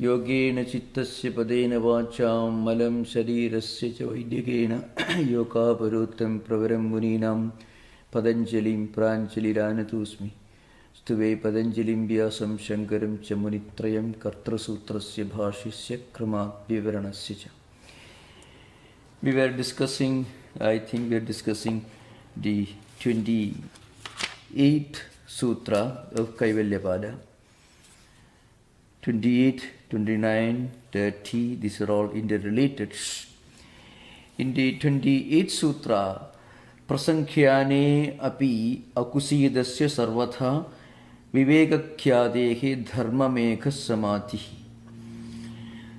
Yogena chittasya padena vacham malam sharirasya cha vaidyakena yoga paruttam pravaram muninam Patanjalim pranjaliranatosmi stuve Patanjalim vyasam shankaram cha munitrayam kartra sutrasya bhashisya kramat vivaranasya cha. We were discussing, I think we are discussing the 28th Sutra of Kaivalyapada. 28, 29, 30, these are all interrelated. In the 28th Sutra, Prasankhyane api akusidasya sarvatha vivekakhyadehe dharmamekha samadhi.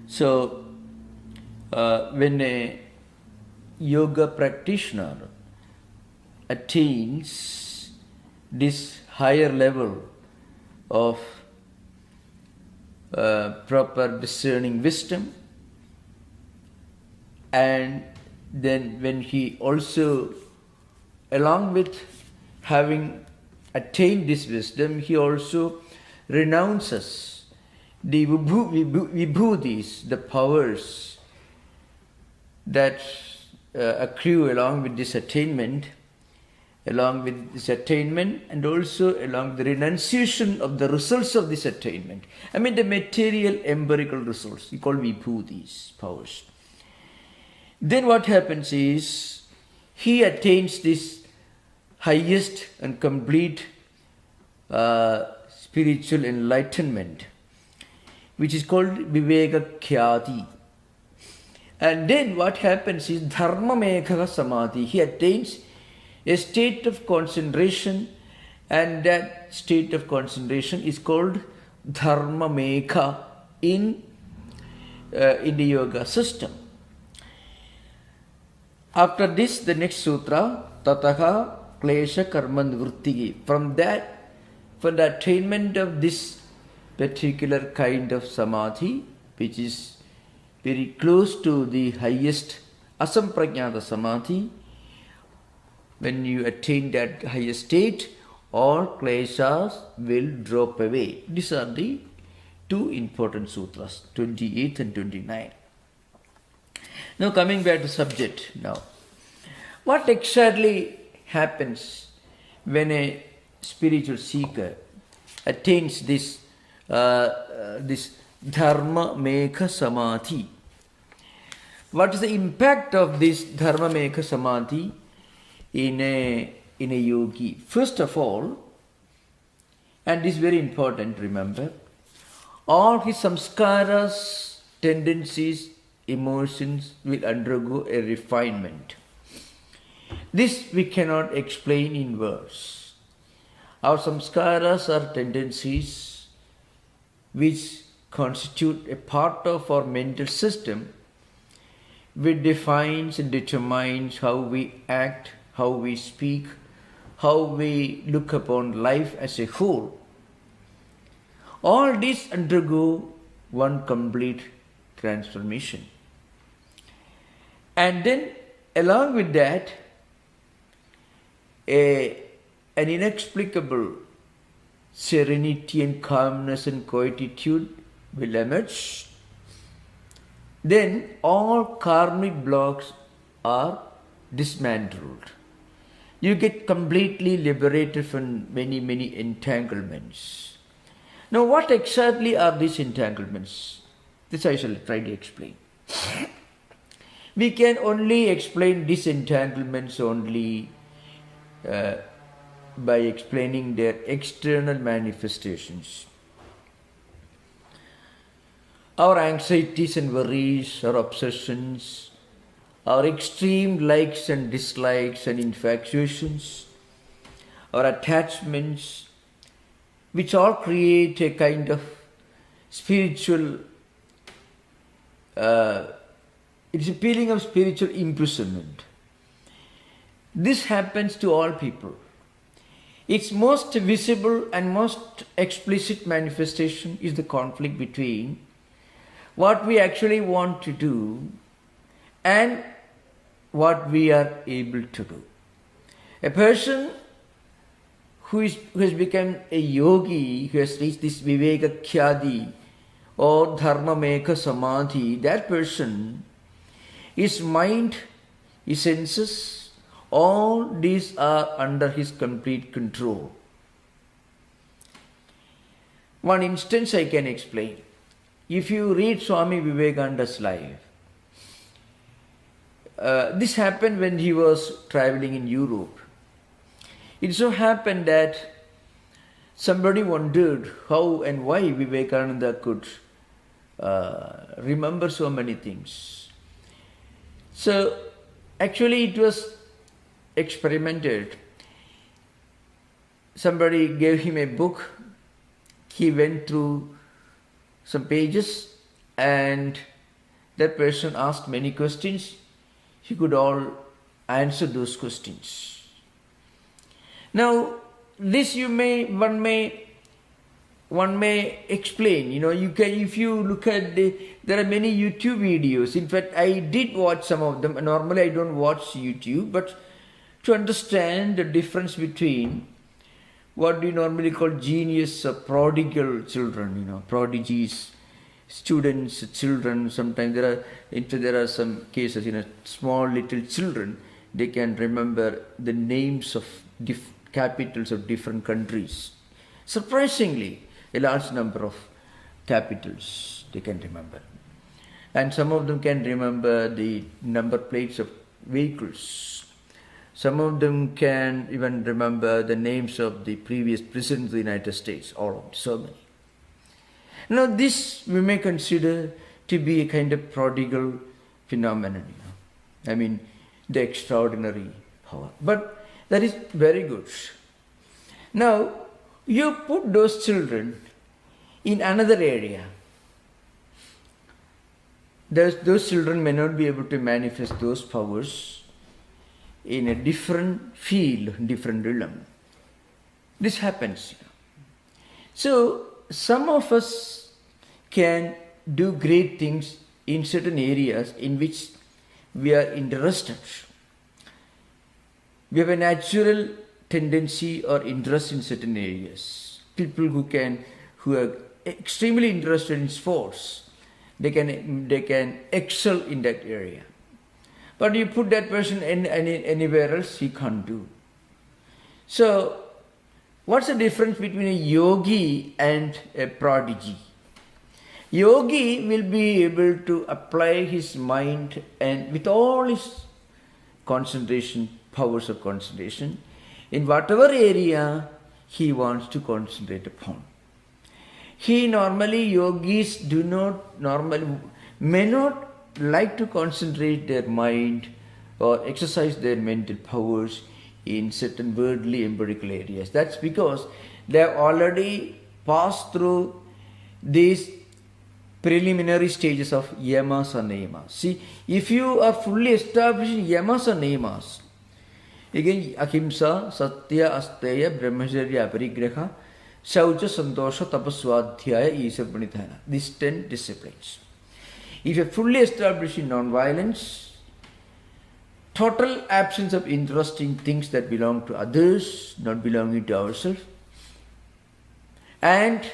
So, when a yoga practitioner attains this higher level of proper discerning wisdom, and then when he also, along with having attained this wisdom, he also renounces the vibhutis, the powers that accrue along with this attainment, and also along the renunciation of the results of this attainment. I mean the material empirical results, we call vibhutis, powers. Then what happens is, he attains this highest and complete spiritual enlightenment, which is called vivekakhyati. And then what happens is dharmamekha samadhi. He attains a state of concentration, and that state of concentration is called dharmamekha in the yoga system. After this, the next sutra, tataha klesha karma nivritti. From the attainment of this particular kind of samadhi, which is very close to the highest asamprajnata samadhi, when you attain that highest state, all kleshas will drop away. These are the two important sutras, 28 and 29. Now coming back to subject now. What exactly happens when a spiritual seeker attains this dharma mekha samadhi? What is the impact of this dharma mekha samadhi in a yogi? First of all, and this is very important, remember, all his samskaras, tendencies, emotions will undergo a refinement. This we cannot explain in words. Our samskaras are tendencies which constitute a part of our mental system, which defines and determines how we act, how we speak, how we look upon life as a whole. All these undergo one complete transformation. And then along with that, an inexplicable serenity and calmness and quietude will emerge. Then all karmic blocks are dismantled. You get completely liberated from many, many entanglements. Now, what exactly are these entanglements? This I shall try to explain. We can only explain these entanglements only by explaining their external manifestations. Our anxieties and worries, our obsessions, our extreme likes and dislikes and infatuations, our attachments, which all create a kind of spiritual, it's a feeling of spiritual imprisonment. This happens to all people. Its most visible and most explicit manifestation is the conflict between what we actually want to do and what we are able to do. A person who has become a yogi, who has reached this vivekakhyadi, or dharma mekha samadhi, that person, his mind, his senses, all these are under his complete control. One instance I can explain. If you read Swami Vivekananda's life, this happened when he was traveling in Europe. It so happened that somebody wondered how and why Vivekananda could remember so many things. So actually it was experimented. Somebody gave him a book. He went through some pages and that person asked many questions. He could all answer those questions. Now, this one may explain. You can, if you look at there are many YouTube videos. In fact, I did watch some of them. Normally, I don't watch YouTube, but to understand the difference between what we normally call genius or prodigal children, prodigies, students, children. Sometimes there are some cases, small little children, they can remember the names of capitals of different countries. Surprisingly, a large number of capitals they can remember. And some of them can remember the number plates of vehicles. Some of them can even remember the names of the previous presidents of the United States, all of them, so many. Now this we may consider to be a kind of prodigal phenomenon, I mean the extraordinary power. But that is very good. Now you put those children in another area. Those children may not be able to manifest those powers in a different field, different realm. This happens. So some of us can do great things in certain areas in which we are interested. We have a natural tendency or interest in certain areas. People who are extremely interested in sports, they can excel in that area. But you put that person anywhere else, he can't do. So, what's the difference between a yogi and a prodigy? Yogi will be able to apply his mind and with all his concentration, powers of concentration, in whatever area he wants to concentrate upon. Yogis may not like to concentrate their mind or exercise their mental powers in certain worldly empirical areas. That's because they have already passed through these preliminary stages of yamas and niyamas. See, if you are fully established in yamas and niyamas, again, ahimsa, satya, asteya, brahmacharya, aparigraha, shaucha, santosha, tapaswadhyaya, isa, pranidhana. These 10 disciplines. If you are fully established in non-violence, total absence of interest in things that belong to others, not belonging to ourselves, and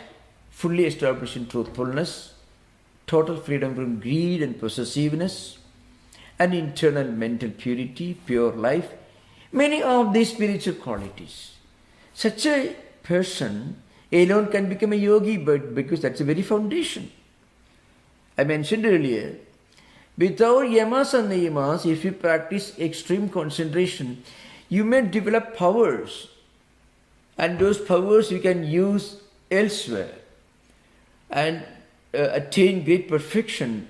fully established in truthfulness, total freedom from greed and possessiveness, and internal mental purity, pure life, many of these spiritual qualities. Such a person alone can become a yogi, but because that's the very foundation. I mentioned earlier, without yamas and niyamas, if you practice extreme concentration, you may develop powers, and those powers you can use elsewhere and attain great perfection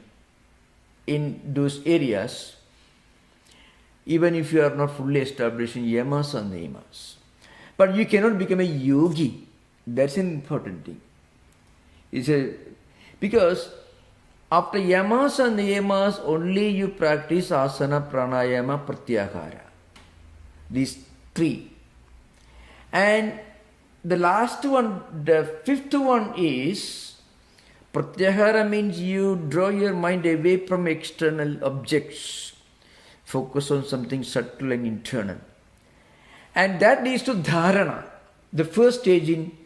in those areas, even if you are not fully established in yamas and niyamas. But you cannot become a yogi. That's an important thing. Because after yamas and niyamas, only you practice asana, pranayama, pratyahara. These 3. And the last one, the 5th one is pratyahara, means you draw your mind away from external objects. Focus on something subtle and internal. And that leads to dharana, the first stage in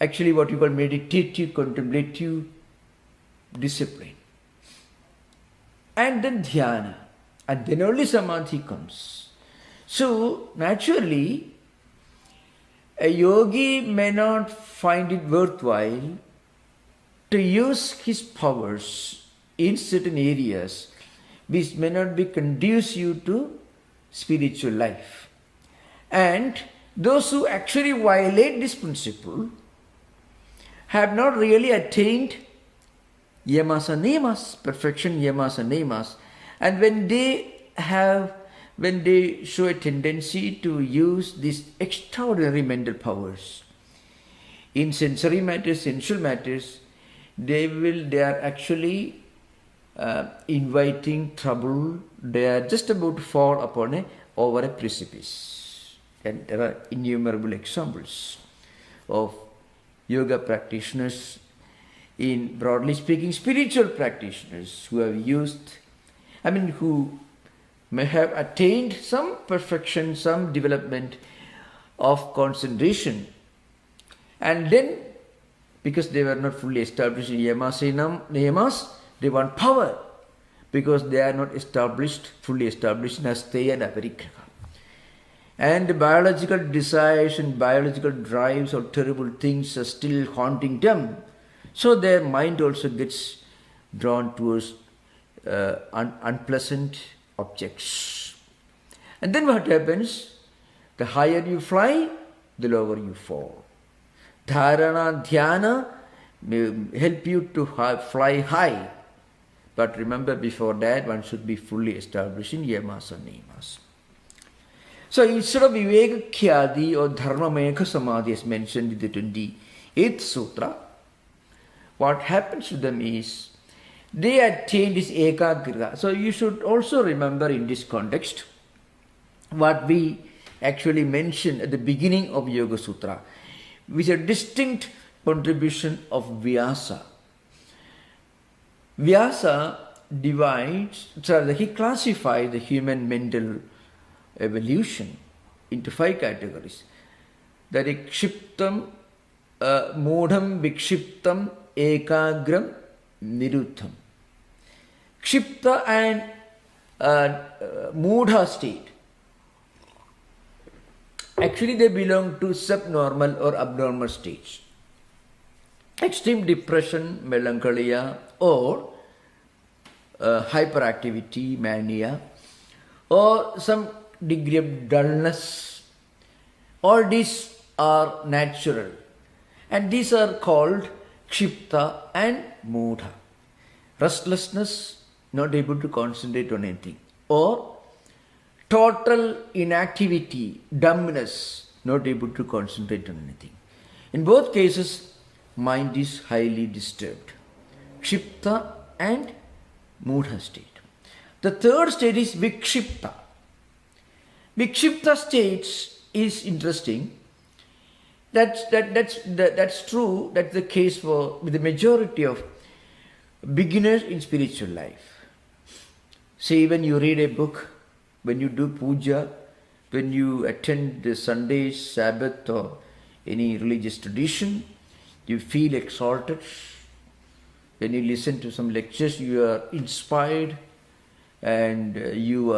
actually what you call meditative, contemplative discipline. And then dhyana. And then only samadhi comes. So, naturally, a yogi may not find it worthwhile to use his powers in certain areas which may not be conducive to spiritual life. And those who actually violate this principle have not really attained yamas and niyamas, perfection yamas and niyamas. And when they show a tendency to use these extraordinary mental powers in sensory matters, sensual matters, they are actually inviting trouble. They are just about to fall upon over a precipice. And there are innumerable examples of yoga practitioners, in broadly speaking, spiritual practitioners who have who may have attained some perfection, some development of concentration. And then, because they were not fully established in yamas, they want power, because they are not fully established in asteya and aparigraha. And biological desires and biological drives or terrible things are still haunting them. So their mind also gets drawn towards unpleasant objects. And then what happens? The higher you fly, the lower you fall. Dharana, dhyana may help you to fly high. But remember, before that, one should be fully established in yamas and niyamas. So instead of Viveka Khyadi or Dharma Mekha Samadhi as mentioned in the 28th Sutra, what happens to them is they attain this Ekagrita. So you should also remember in this context what we actually mentioned at the beginning of Yoga Sutra, which is a distinct contribution of Vyasa. Vyasa he classifies the human mental evolution into 5 categories. That is Kshiptam, Modham, Vikshiptam, Ekagram, Niruddham. Kshipta and Mudha state, actually they belong to subnormal or abnormal states. Extreme depression, melancholia, or hyperactivity, mania, or some degree of dullness. All these are natural, and these are called Kshipta and Mudha. Restlessness, not able to concentrate on anything, or total inactivity, dumbness, not able to concentrate on anything. In both cases, mind is highly disturbed. Kshipta and Mudha state. The third state is Vikshipta. Vikshipta states is interesting. That's true. That's the case with the majority of beginners in spiritual life. Say when you read a book, when you do puja, when you attend the Sunday, Sabbath or any religious tradition, you feel exalted. When you listen to some lectures, you are inspired and you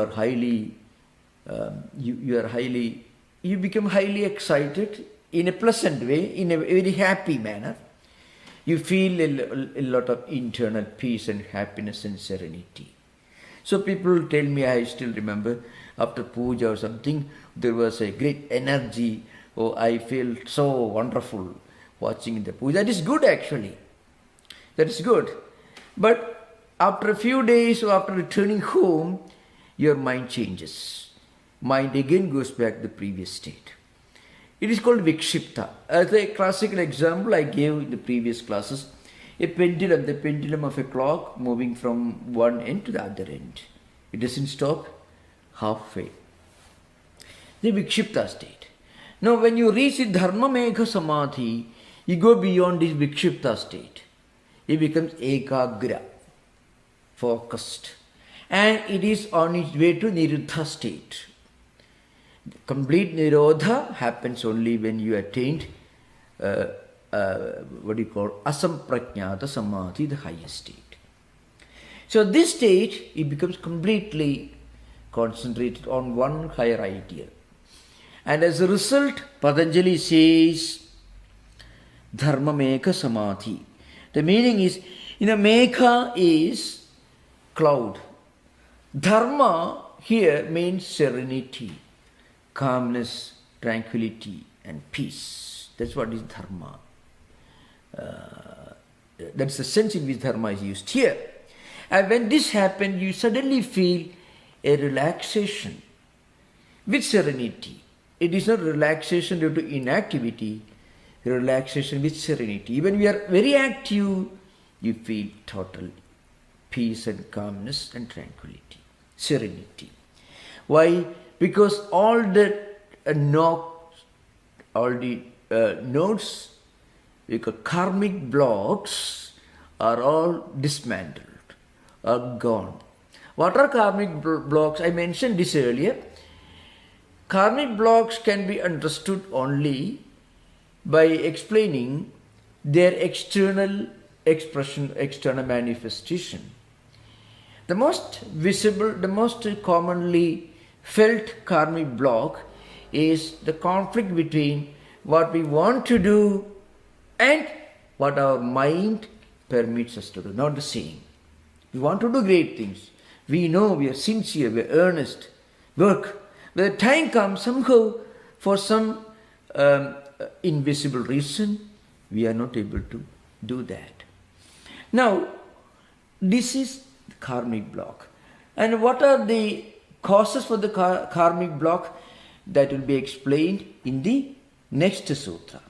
become highly excited in a pleasant way, in a very happy manner. You feel a lot of internal peace and happiness and serenity. So people tell me, I still remember, after puja or something, there was a great energy. Oh, I feel so wonderful watching the puja. That is good actually. That is good. But after a few days or after returning home, your mind changes. Mind again goes back to the previous state. It is called Vikshipta. As a classical example I gave in the previous classes, a pendulum, the pendulum of a clock moving from one end to the other end. It doesn't stop halfway. The Vikshipta state. Now when you reach the Dharma Megha Samadhi, you go beyond this Vikshipta state. It becomes Ekagra, focused. And it is on its way to Niruddha state. Complete Nirodha happens only when you attained Asamprajnata Samadhi, the highest state. So this stage, it becomes completely concentrated on one higher ideal. And as a result, Patanjali says, Dharma Mekha Samadhi. The meaning is, Mekha is cloud. Dharma here means serenity, calmness, tranquility, and peace. That's what is Dharma. That's the sense in which Dharma is used here. And when this happens, you suddenly feel a relaxation with serenity. It is not relaxation due to inactivity, relaxation with serenity. Even we are very active, you feel total peace and calmness and tranquility, serenity. Why? Because all the nodes, because karmic blocks are all dismantled, are gone. What are karmic blocks? I mentioned this earlier. Karmic blocks can be understood only by explaining their external expression, external manifestation. The most visible, the most commonly felt karmic block is the conflict between what we want to do and what our mind permits us to do. Not the same. We want to do great things. We know we are sincere, we are earnest, work. When the time comes, somehow, for some invisible reason, we are not able to do that. Now, this is the karmic block. And what are the causes for the karmic block? That will be explained in the next sutra.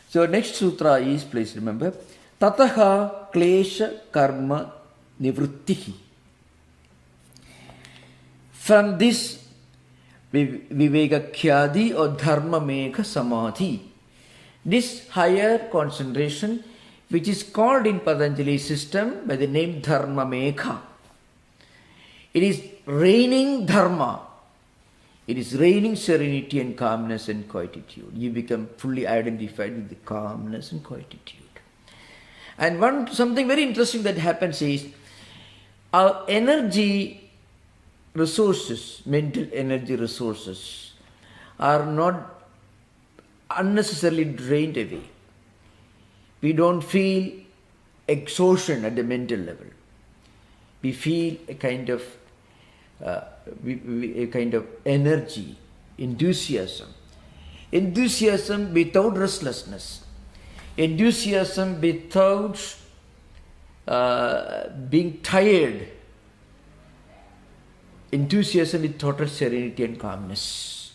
So, next sutra is, please remember, Tataha Klesha Karma Nivrittihi. From this Vivekakhyadi or Dharma Mekha Samadhi, this higher concentration, which is called in Patanjali system by the name Dharma Mekha, it is reigning Dharma. It is reigning serenity and calmness and quietude. You become fully identified with the calmness and quietude. And something very interesting that happens is our energy resources, mental energy resources, are not unnecessarily drained away. We don't feel exhaustion at the mental level. We feel a kind of energy, enthusiasm without restlessness, enthusiasm without being tired, enthusiasm with total serenity and calmness.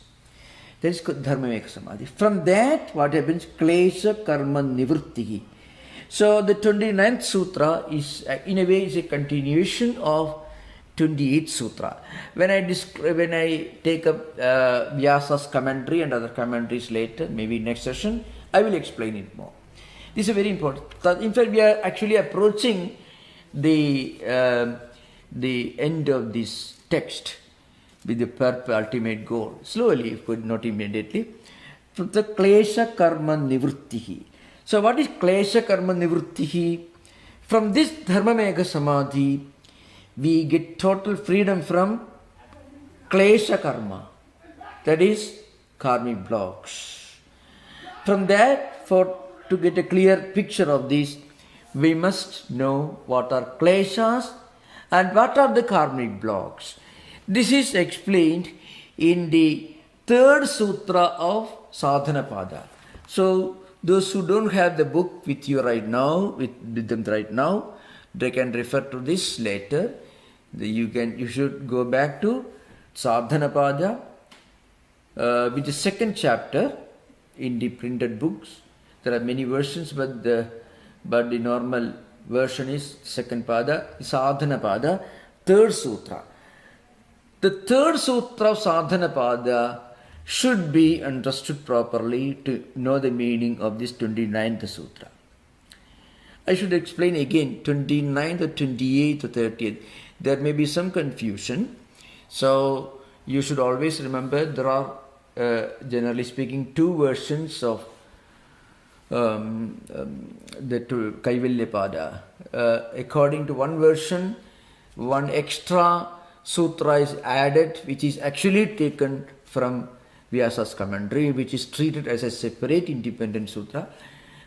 That is Dharma Mekha Samadhi. From that, what happens? Klesha Karma Nivrittihi. So the 29th Sutra is, in a way, is a continuation of 28th Sutra. When I take up Vyasa's commentary and other commentaries later, maybe next session, I will explain it more. This is very important. In fact, we are actually approaching the end of this text with the ultimate goal. Slowly, if could not immediately. The Klesha Karma Nivrittihi. So what is Klesha Karma Nivrittihi? From this Dharma Mekha Samadhi, we get total freedom from Klesha Karma. That is karmic blocks. From that, to get a clear picture of this, we must know what are kleshas and what are the karmic blocks. This is explained in the 3rd Sutra of Sadhanapada. So, those who don't have the book with you right now, with them right now, they can refer to this later. You should go back to Sadhanapada with the 2nd chapter in the printed books. There are many versions, but the normal version is 2nd Pada, Sadhanapada, 3rd Sutra. The 3rd Sutra of Sadhanapada should be understood properly to know the meaning of this 29th Sutra. I should explain again 29th or 28th or 30th. There may be some confusion. So you should always remember there are, generally speaking, 2 versions of the Kaivalyapada. According to one version, one extra sutra is added, which is actually taken from Vyasa's commentary, which is treated as a separate independent sutra.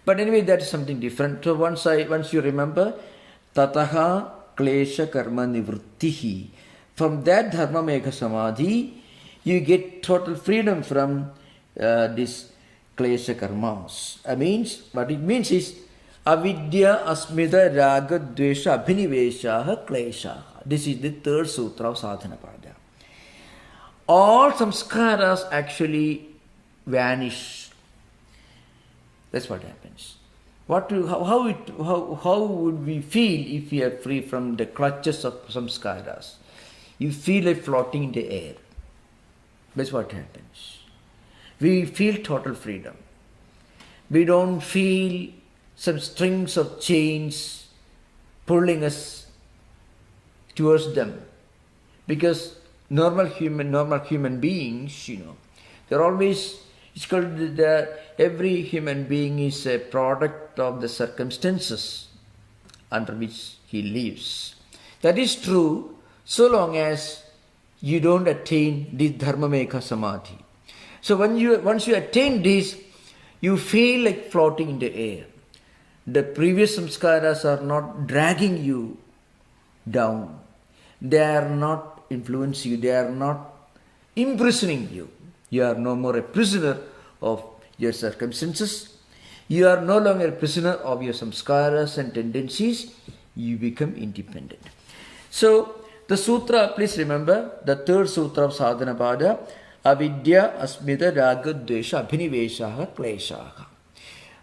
But anyway, that is something different. So once you remember, Tataha Klesha Karma Nivrittihi. From that Dharma Megha Samadhi, you get total freedom from this Klesha Karmas. What it means is Avidya Asmita Raga Dvesha Abhiniveshaha Klesha. This is the third sutra of Sadhanapada. All samskaras actually vanish. That's what happens. How would we feel if we are free from the clutches of samskaras? You feel like floating in the air. That's what happens. We feel total freedom. We don't feel some strings of chains pulling us towards them. Because normal human beings, they're always, it's called every human being is a product of the circumstances under which he lives. That is true so long as you don't attain this Dharma Megha Samadhi. So once you attain this, you feel like floating in the air. The previous samskaras are not dragging you down. They are not influencing you. They are not imprisoning you. You are no more a prisoner of your circumstances. You are no longer a prisoner of your samskaras and tendencies. You become independent. So, the sutra, please remember, the third sutra of Sadhanapada, Avidya Asmita Raga Dvesha Abhiniveshaha Kleshaha.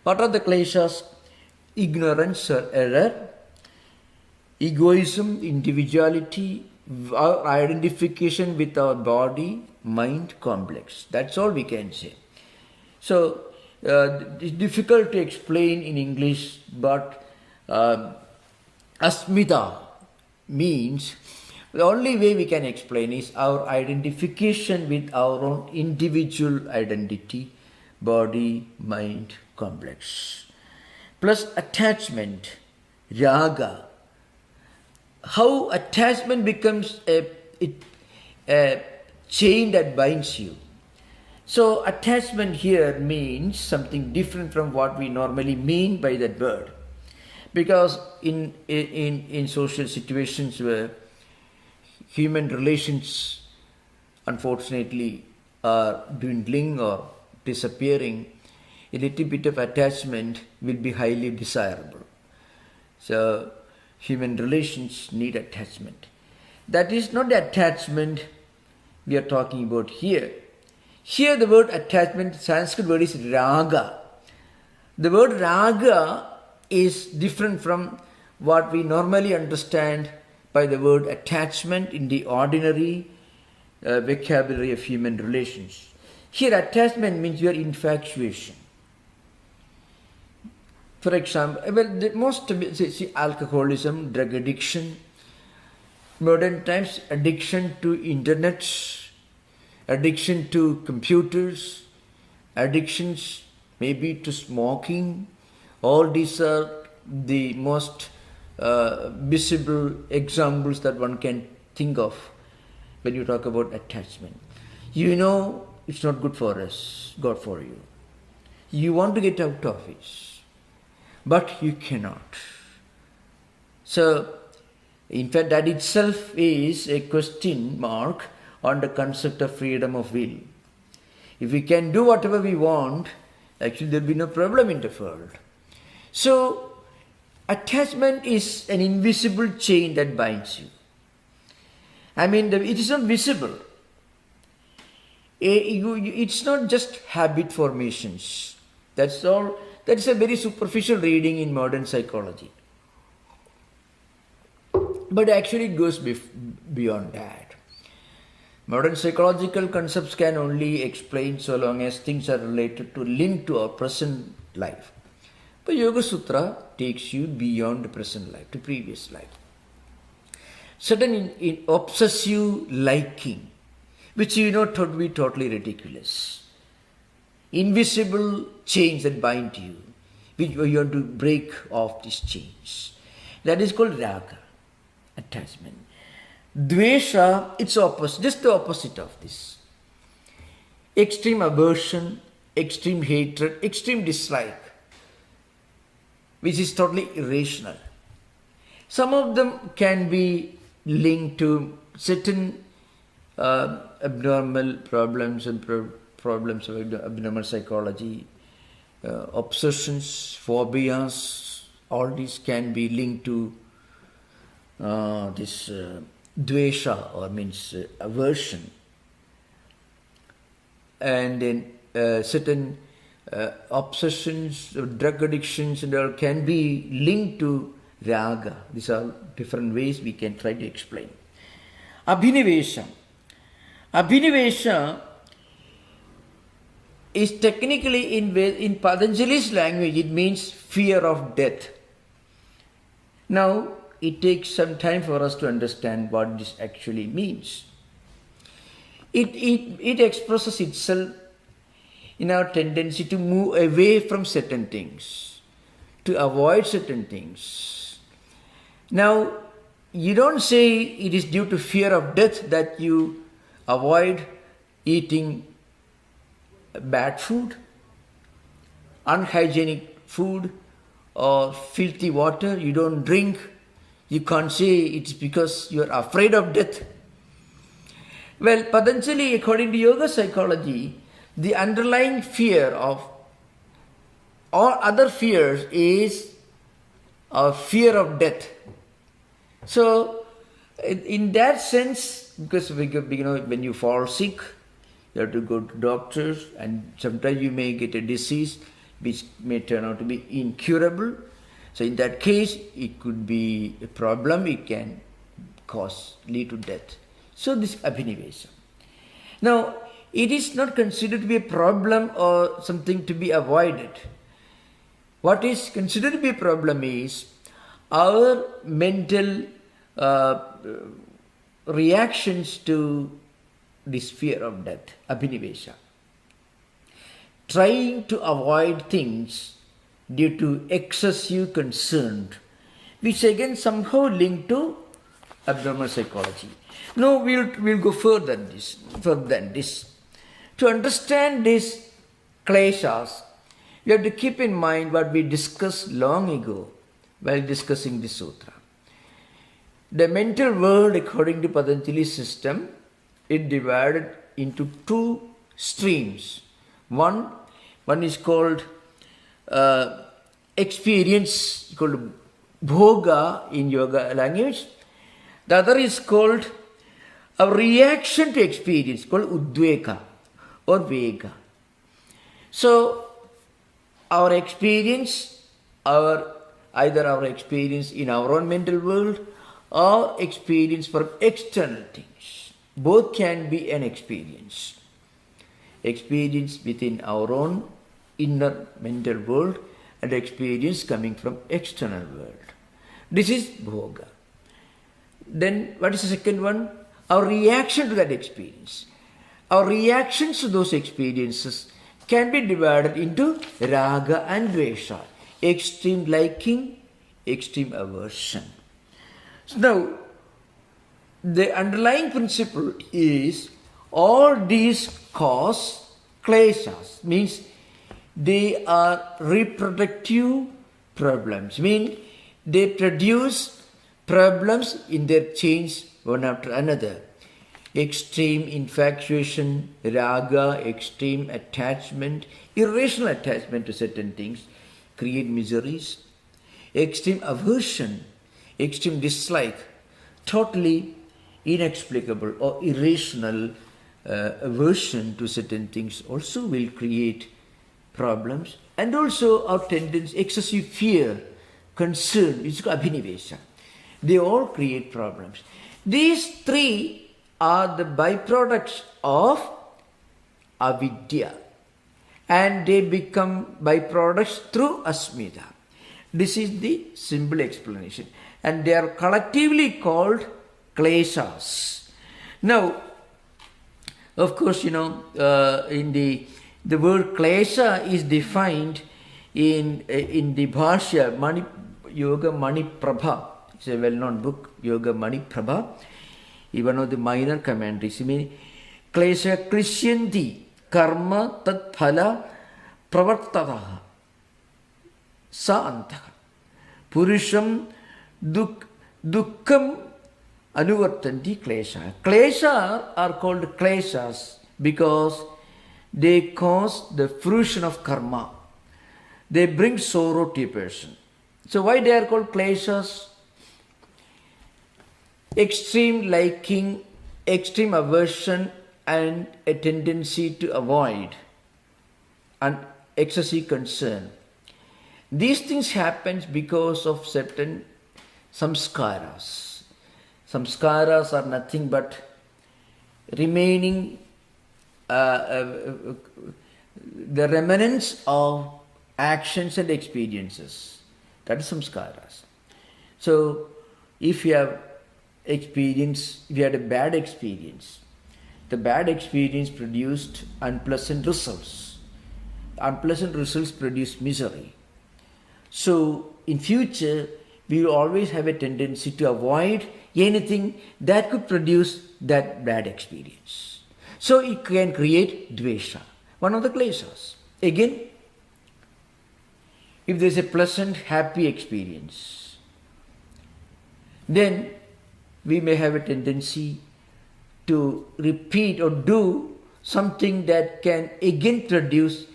What are the kleshas? Ignorance or error, egoism, individuality, our identification with our body, mind, complex. That's all we can say. So, it's difficult to explain in English, but asmita means, the only way we can explain is our identification with our own individual identity, body, mind, complex. Plus attachment, raga. How attachment becomes a chain that binds you. So attachment here means something different from what we normally mean by that word. Because in social situations where human relations unfortunately are dwindling or disappearing, a little bit of attachment will be highly desirable. So human relations need attachment. That is not the attachment we are talking about here. Here the word attachment, Sanskrit word is raga. The word raga is different from what we normally understand by the word attachment in the ordinary vocabulary of human relations. Here attachment means your infatuation. For example, alcoholism, drug addiction, modern times addiction to internet, addiction to computers, addictions maybe to smoking. All these are the most visible examples that one can think of when you talk about attachment. You know it's not good for us, God for you. You want to get out of it, but you cannot. So, in fact, that itself is a question mark on the concept of freedom of will. If we can do whatever we want, actually there will be no problem in the world. So, attachment is an invisible chain that binds you. It is not visible. It's not just habit formations. That's all. That is a very superficial reading in modern psychology. But actually it goes beyond that. Modern psychological concepts can only explain so long as things are related to, linked to our present life. But Yoga Sutra takes you beyond the present life, to previous life. Certain in obsessive liking, which would be totally ridiculous. Invisible chains that bind you. which you want to break off these chains. That is called raga, attachment. Dvesha, it's opposite, just the opposite of this. Extreme aversion, extreme hatred, extreme dislike, which is totally irrational. Some of them can be linked to certain abnormal problems and problems of abnormal psychology, obsessions, phobias, all these can be linked to this dvesha, or means aversion. And then certain obsessions, drug addictions and all can be linked to raga. These are different ways we can try to explain. Abhinivesha. Abhinivesha is technically in Patanjali's language, it means fear of death. Now, it takes some time for us to understand what this actually means. It expresses itself in our tendency to move away from certain things, to avoid certain things. Now, you don't say it is due to fear of death that you avoid eating bad food, unhygienic food, or filthy water. You don't drink. You can't say it's because you are afraid of death. Well, Patanjali, according to yoga psychology, the underlying fear of all other fears is a fear of death. So, in that sense, because when you fall sick, you have to go to doctors, and sometimes you may get a disease which may turn out to be incurable. So in that case, it could be a problem, it can lead to death. So this abhinivesha. Now, it is not considered to be a problem or something to be avoided. What is considered to be a problem is our mental reactions to this fear of death, abhinivesha. Trying to avoid things due to excessive concern, which again somehow linked to abnormal psychology. No, we'll go further than this. To understand these kleshas, we have to keep in mind what we discussed long ago while discussing this sutra. The mental world, according to Patanjali's system, is divided into two streams. One is called experience, called bhoga in yoga language. The other is called a reaction to experience, called udveka or vega. So, our experience, either our experience in our own mental world or experience from external things, both can be an experience. Experience within our own inner mental world and experience coming from external world. This is bhoga. Then what is the second one? Our reaction to that experience. Our reactions to those experiences can be divided into raga and dvesha. Extreme liking, extreme aversion. So now, the underlying principle is all these cause kleshas, means they are reproductive problems, mean they produce problems in their chains one after another. Extreme infatuation, raga, extreme attachment, irrational attachment to certain things create miseries. Extreme aversion, extreme dislike, totally inexplicable or irrational aversion to certain things also will create problems. And also our tendency, excessive fear, concern, which is called abhinivesha. They all create problems. These three are the byproducts of avidya, and they become byproducts through asmita. This is the simple explanation, and they are collectively called kleshas. Now, of course, in the word klesha is defined in the Bhashya, Yoga Mani Prabha, it's a well-known book, Yoga Mani Prabha, one of the minor commentaries. I mean, Klesha Krishyanti Karma Tat Phala Pravartataha Sa Antaha Purusham Dukkam Anuvartanti Klesha. Klesha are called Kleshas because they cause the fruition of karma. They bring sorrow to a person. So why they are called Kleshas? Extreme liking, extreme aversion, and a tendency to avoid, and excessive concern. These things happen because of certain samskaras. Samskaras are nothing but remaining, the remnants of actions and experiences. That is samskaras. So, if you have experience, if you had a bad experience, the bad experience produced unpleasant results. Unpleasant results produce misery. So, in future, we will always have a tendency to avoid anything that could produce that bad experience. So, it can create dvesha, one of the kleshas. Again, if there is a pleasant, happy experience, then we may have a tendency to repeat or do something that can again produce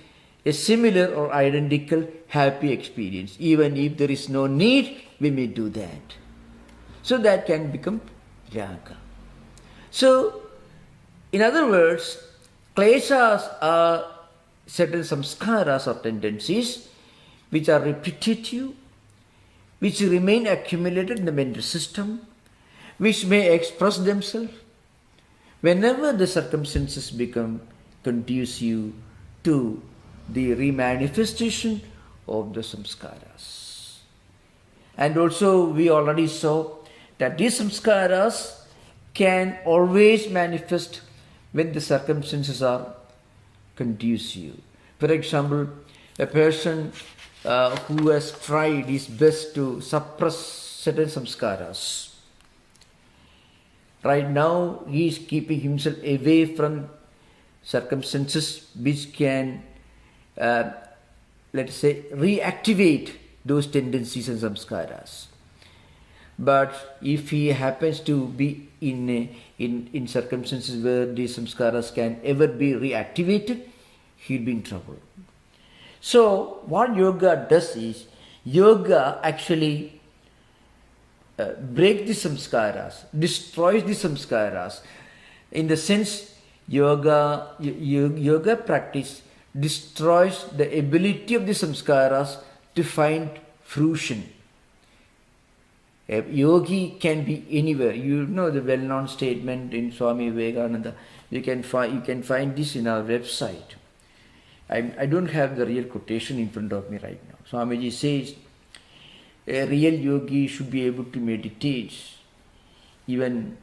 a similar or identical happy experience. Even if there is no need, we may do that. So that can become raga. So, in other words, kleshas are certain samskaras or tendencies which are repetitive, which remain accumulated in the mental system, which may express themselves whenever the circumstances become conducive to the remanifestation of the samskaras. And also we already saw that these samskaras can always manifest when the circumstances are conducive. For example, a person who has tried his best to suppress certain samskaras, right now he is keeping himself away from circumstances which can, let's say, reactivate those tendencies and samskaras. But if he happens to be in circumstances where these samskaras can ever be reactivated, he'll be in trouble. So what yoga does is, yoga actually breaks the samskaras, destroys the samskaras. In the sense, yoga practice destroys the ability of the samskaras to find fruition. A yogi can be anywhere. You know the well-known statement in Swami Vivekananda. You can find this in our website. I don't have the real quotation in front of me right now. Swamiji says, a real yogi should be able to meditate. Even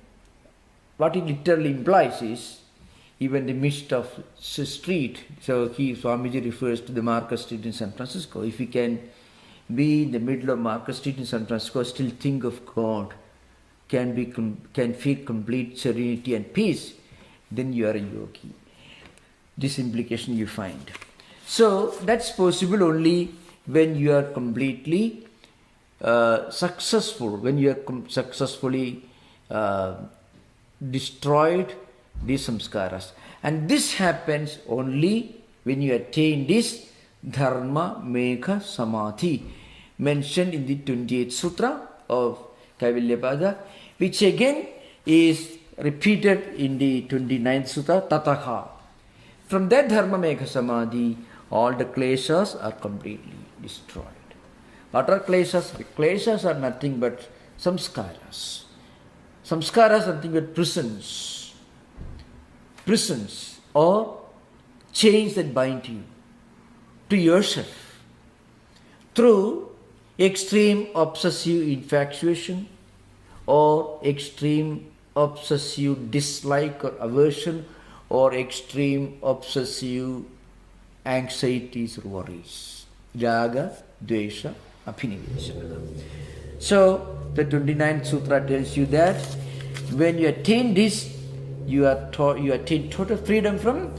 what it literally implies is, even the midst of street. So Swamiji refers to the Market Street in San Francisco. If you can be in the middle of Market Street in San Francisco, still think of God, can feel complete serenity and peace, then you are a yogi. This implication you find. So that's possible only when you are completely successful, when you are successfully destroyed these samskaras. And this happens only when you attain this dharma megha samadhi mentioned in the 28th sutra of Kaivalyapada, which again is repeated in the 29th sutra, tataha. From that dharma megha samadhi, all the kleshas are completely destroyed. What are kleshas? The kleshas are nothing but samskaras. Samskaras are nothing but prisons or chains that bind you to yourself through extreme obsessive infatuation or extreme obsessive dislike or aversion or extreme obsessive anxieties or worries. raga, dvesha, abhinivesha. So the 29th sutra tells you that when you attain this, you attain total freedom from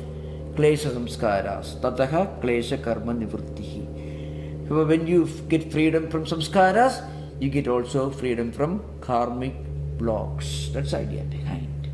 klesha samskaras. Tataha klesha karma nivrittihi. So when you get freedom from samskaras, you get also freedom from karmic blocks. That's the idea behind.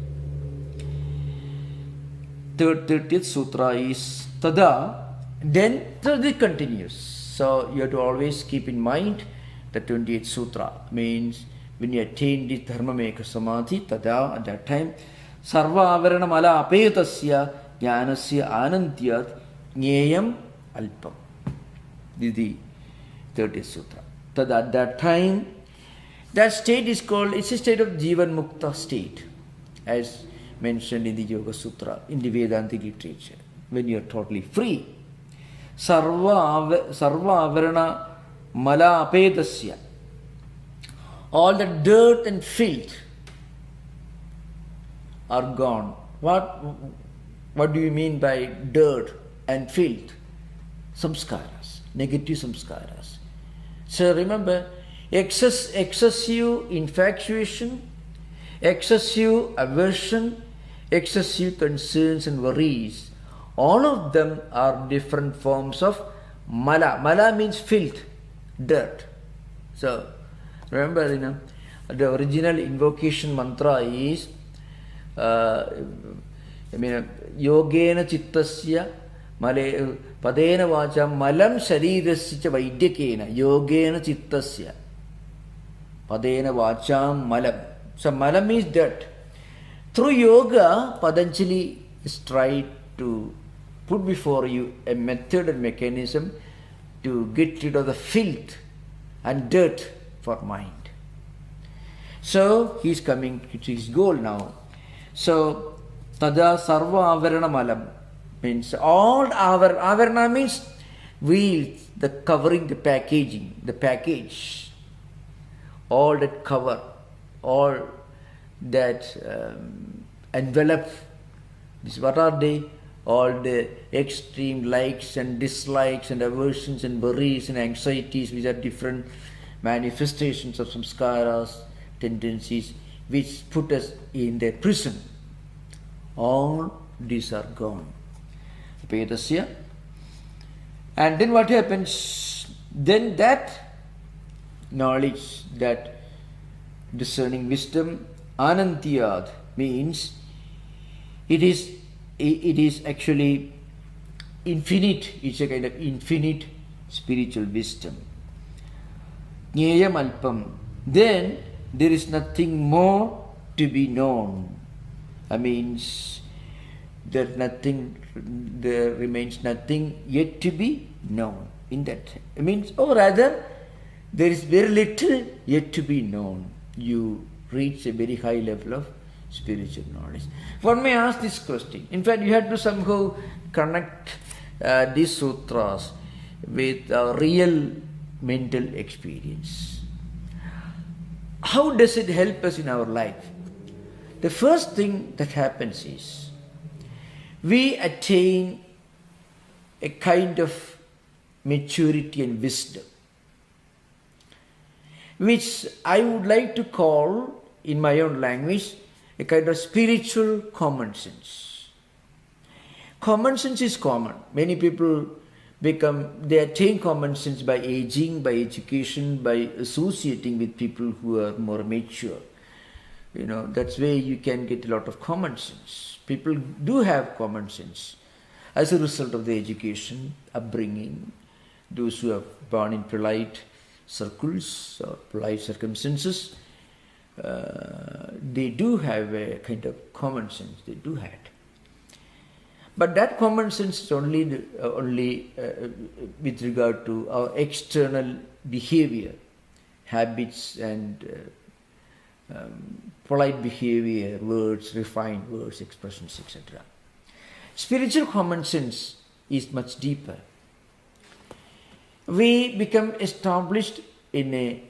30th sutra is tada. Then this continues. So you have to always keep in mind the 28th sutra means when you attain the dharmamekha samadhi, tada, at that time, sarva avarana mala apetasya jnanasya anantyat jneyam alpam. This is the 30th sutra. Tada, at that time, that state is called, it's a state of jivan mukta state, as mentioned in the Yoga Sutra, in the Vedanta literature, when you are totally free. Sarva avarana mala apetasya. All the dirt and filth are gone. What do you mean by dirt and filth? Samskaras, negative samskaras. So remember, excessive infatuation, excessive aversion, excessive concerns and worries, all of them are different forms of mala. Mala means filth, dirt. So remember, the original invocation mantra is yogena chittasya male padena vacha malam sharirasya cha vaidyakena yogena chittasya padena vacham malam. So malam is dirt. Through yoga, Patanjali is tried to put before you a method and mechanism to get rid of the filth and dirt for mind. So he is coming to his goal now. So tada sarva avarana malam means all avarana means wheels, the covering, the packaging, the package, all that cover, all that envelope. This, what are they? All the extreme likes and dislikes and aversions and worries and anxieties, which are different manifestations of samskaras, tendencies, which put us in the prison. All these are gone. Vedasya. And then what happens? Then that knowledge, that discerning wisdom, anantiyad, means it is actually infinite. It's a kind of infinite spiritual wisdom. Jneyam alpam. Then there is nothing more to be known. I mean, there remains nothing yet to be known in that. It means, or rather, there is very little yet to be known. You reach a very high level of spiritual knowledge. One may ask this question. In fact, you have to somehow connect these sutras with our real mental experience. How does it help us in our life? The first thing that happens is we attain a kind of maturity and wisdom, which I would like to call, in my own language, a kind of spiritual common sense. Common sense is common. Many people they attain common sense by aging, by education, by associating with people who are more mature. That's where you can get a lot of common sense. People do have common sense as a result of the education, upbringing. Those who are born in polite circles or polite circumstances, they do have a kind of common sense. They do have it. But that common sense is only with regard to our external behavior, habits and polite behavior, words, refined words, expressions, etc. Spiritual common sense is much deeper. We become established in a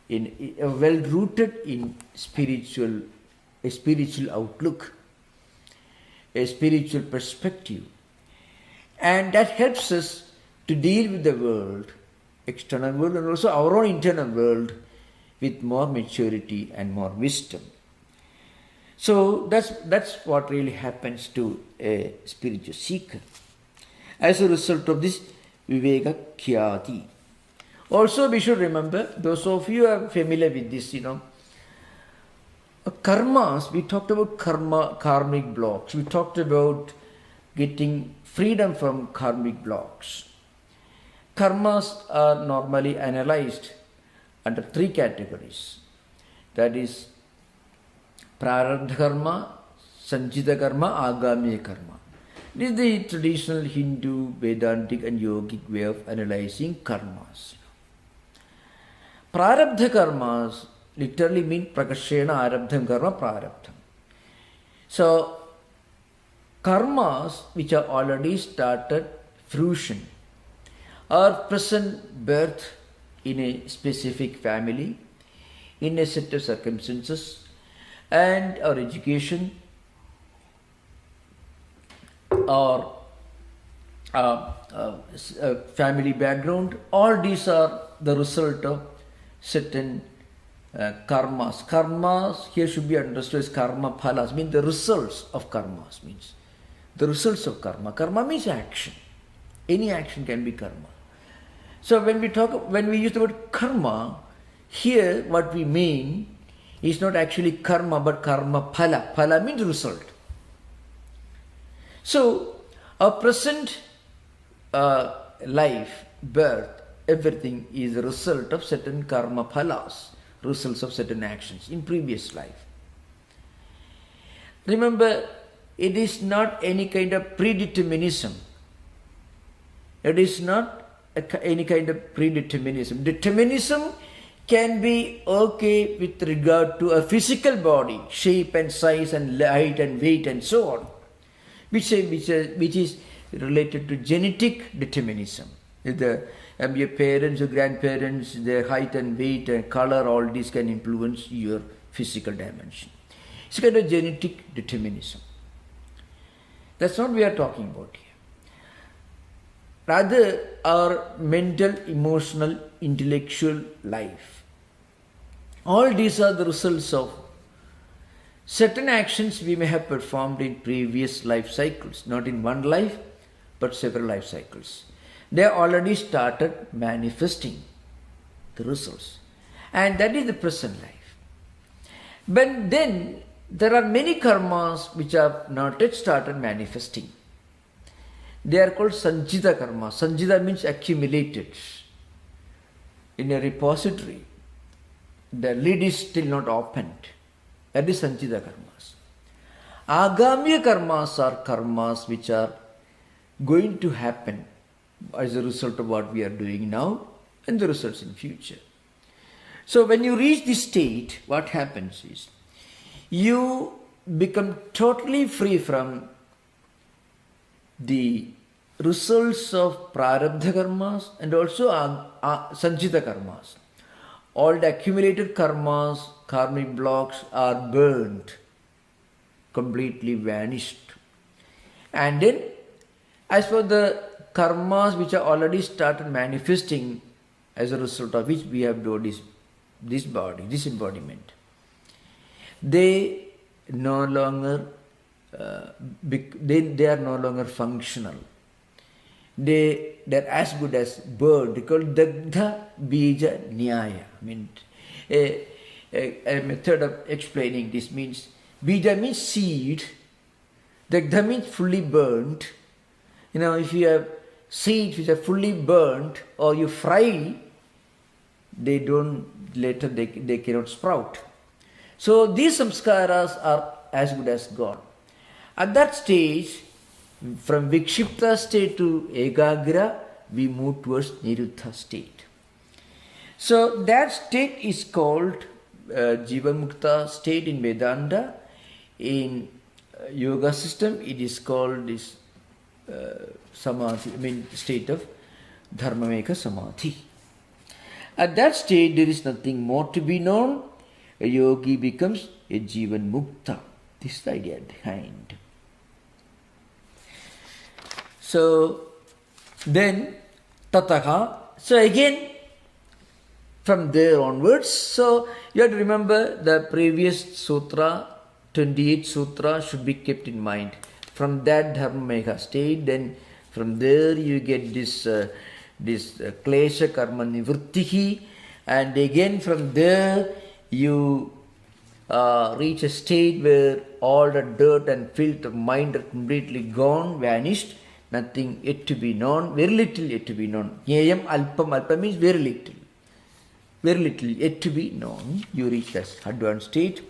well-rooted in a spiritual outlook, a spiritual perspective, and that helps us to deal with the world, external world, and also our own internal world with more maturity and more wisdom. So that's what really happens to a spiritual seeker. As a result of this Viveka Khyati. Also we should remember, those of you are familiar with this, karmas, we talked about karmic blocks. We talked about getting freedom from karmic blocks. Karmas are normally analyzed under three categories. That is Prarabdha karma, Sanchita karma, Agami karma. This is the traditional Hindu, Vedantic and Yogic way of analyzing karmas. Prarabdha karmas literally mean prakashena arabdham karma prarabdham. So, karmas which are already started fruition or present birth in a specific family, in a set of circumstances, and our education or family background, all these are the result of certain karmas. Karmas here should be understood as karma phalas, means the results of karmas, means the results of karma. Karma means action. Any action can be karma. So when we use the word karma, here what we mean is not actually karma but karma phala. Phala means result. So our present life, birth, everything is a result of certain karma phalas, results of certain actions in previous life. Remember, it is not any kind of predeterminism. It is not any kind of predeterminism. Determinism can be okay with regard to a physical body, shape and size and height and weight and so on, which is related to genetic determinism. Your parents or grandparents, their height and weight and color, all these can influence your physical dimension. It's kind of genetic determinism. That's not what we are talking about here. Rather, our mental, emotional, intellectual life. All these are the results of certain actions we may have performed in previous life cycles, not in one life, but several life cycles. They already started manifesting the results. And that is the present life. But then there are many karmas which have not yet started manifesting. They are called Sanchita karma. Sanchita means accumulated in a repository. The lid is still not opened. That is Sanchita karmas. Agami karmas are karmas which are going to happen as a result of what we are doing now and the results in future. So when you reach this state, what happens is you become totally free from the results of prarabdha karmas and also sanchita karmas. All the accumulated karmas, karmic blocks are burned, completely vanished. And then as for the karmas which are already started manifesting, as a result of which we have done this body, this embodiment, they no longer they are no longer functional. They're as good as burned. They call dagdha bija nyaya. I mean, a method of explaining this means bija means seed, dagdha means fully burnt. If you have seeds which are fully burnt or you fry, they cannot sprout. So these samskaras are as good as gone. At that stage, from Vikshipta state to Ekagra, we move towards Niruddha state. So that state is called Jivanmukta state in Vedanta. In yoga system, it is called this Samadhi, state of Dharmameka Samadhi. At that state, there is nothing more to be known. A yogi becomes a Jivan Mukta. This is the idea behind. So, then Tataha. So again, from there onwards, so you have to remember the previous sutra, 28 sutra should be kept in mind. From that Dharmamekha state, then from there you get this klesha karma nivrittihi, and again from there you reach a state where all the dirt and filth of mind are completely gone, vanished, nothing yet to be known, very little yet to be known. Nyayam alpam, alpam means very little yet to be known. You reach that advanced state.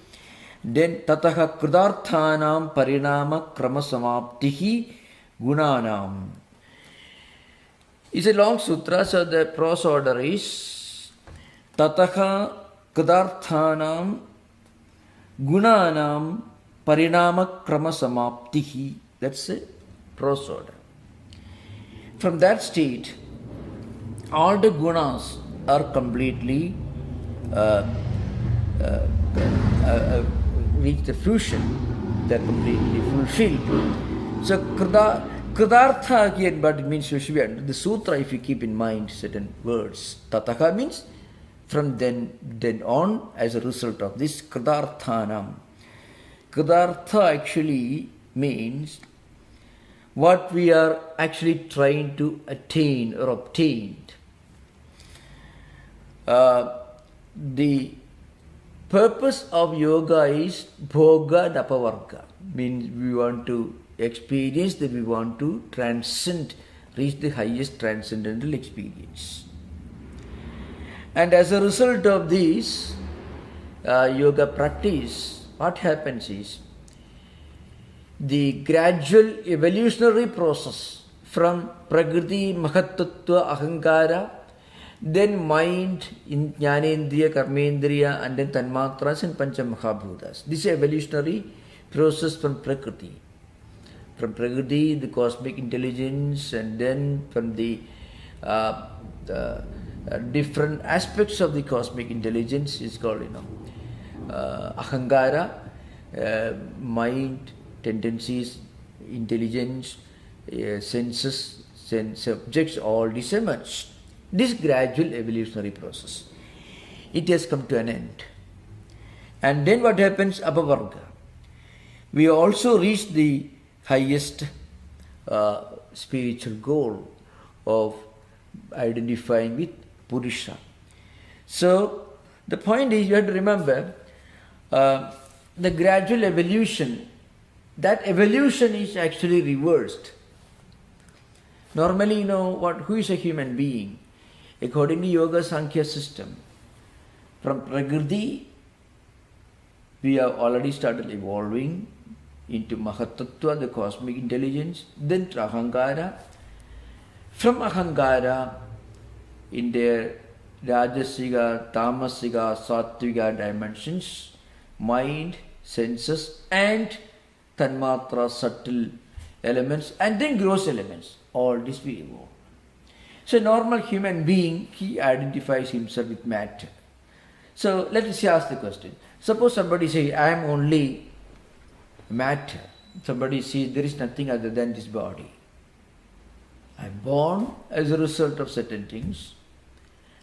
Then tataha kridarthanam parinama krama samaptihi gunanam. It's a long sutra, so the prose order is tataha kridarthanam gunanam parinama krama samaptihi. That's a prose order. From that state, all the gunas are completely reach the fruition, they are completely fulfilled. So kridartha again, but it means the sutra, if you keep in mind certain words. Tataka means from then on, as a result of this kridarthanam. Kridartha actually means what we are actually trying to attain or obtain. The purpose of yoga is bhoga and apavarga. Means we want to experience, that we want to transcend, reach the highest transcendental experience. And as a result of this yoga practice, what happens is the gradual evolutionary process from prakriti, mahattattva, ahankara, then mind, jnanendriya, karmendriya, and then tanmatras and panchamahabhutas. This is evolutionary process from prakriti. From prakriti, the cosmic intelligence, and then from the different aspects of the cosmic intelligence is called, ahankara, mind, tendencies, intelligence, senses, sense objects, all this emerge. This gradual evolutionary process, it has come to an end. And then what happens? Apavarga. We also reach the highest spiritual goal of identifying with Purusha. So the point is, you have to remember the gradual evolution. That evolution is actually reversed. Normally, who is a human being? According to Yoga Sankhya system, from Prakriti, we have already started evolving into Mahatattva, the cosmic intelligence, then to Ahankara. From Ahankara, in their Rajasiga, Tamasiga, Sattviga dimensions, mind, senses, and Tanmatra, subtle elements, and then gross elements, all this we evolve. So a normal human being, he identifies himself with matter. So let us ask the question. Suppose somebody says, I am only matter. Somebody says, there is nothing other than this body. I am born as a result of certain things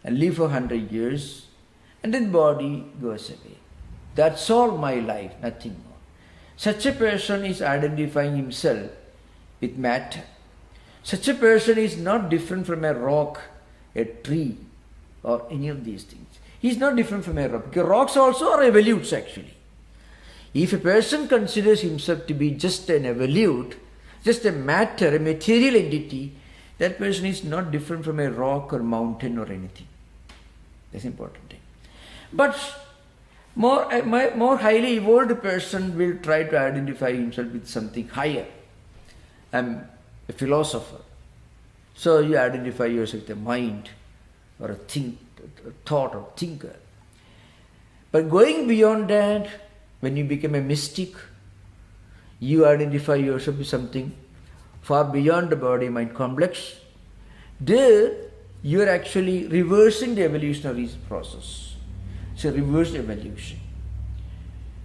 and live for 100 years, and then body goes away. That's all my life, nothing more. Such a person is identifying himself with matter. Such a person is not different from a rock, a tree, or any of these things. He is not different from a rock. Because rocks also are evolutes actually. If a person considers himself to be just an evolute, just a matter, a material entity, that person is not different from a rock or mountain or anything. That's an important thing. But more highly evolved person will try to identify himself with something higher. I'm a philosopher. So you identify yourself with a mind or a thought or thinker. But going beyond that, when you become a mystic, you identify yourself with something far beyond the body-mind complex. There, you are actually reversing the evolutionary process. It's a reverse evolution.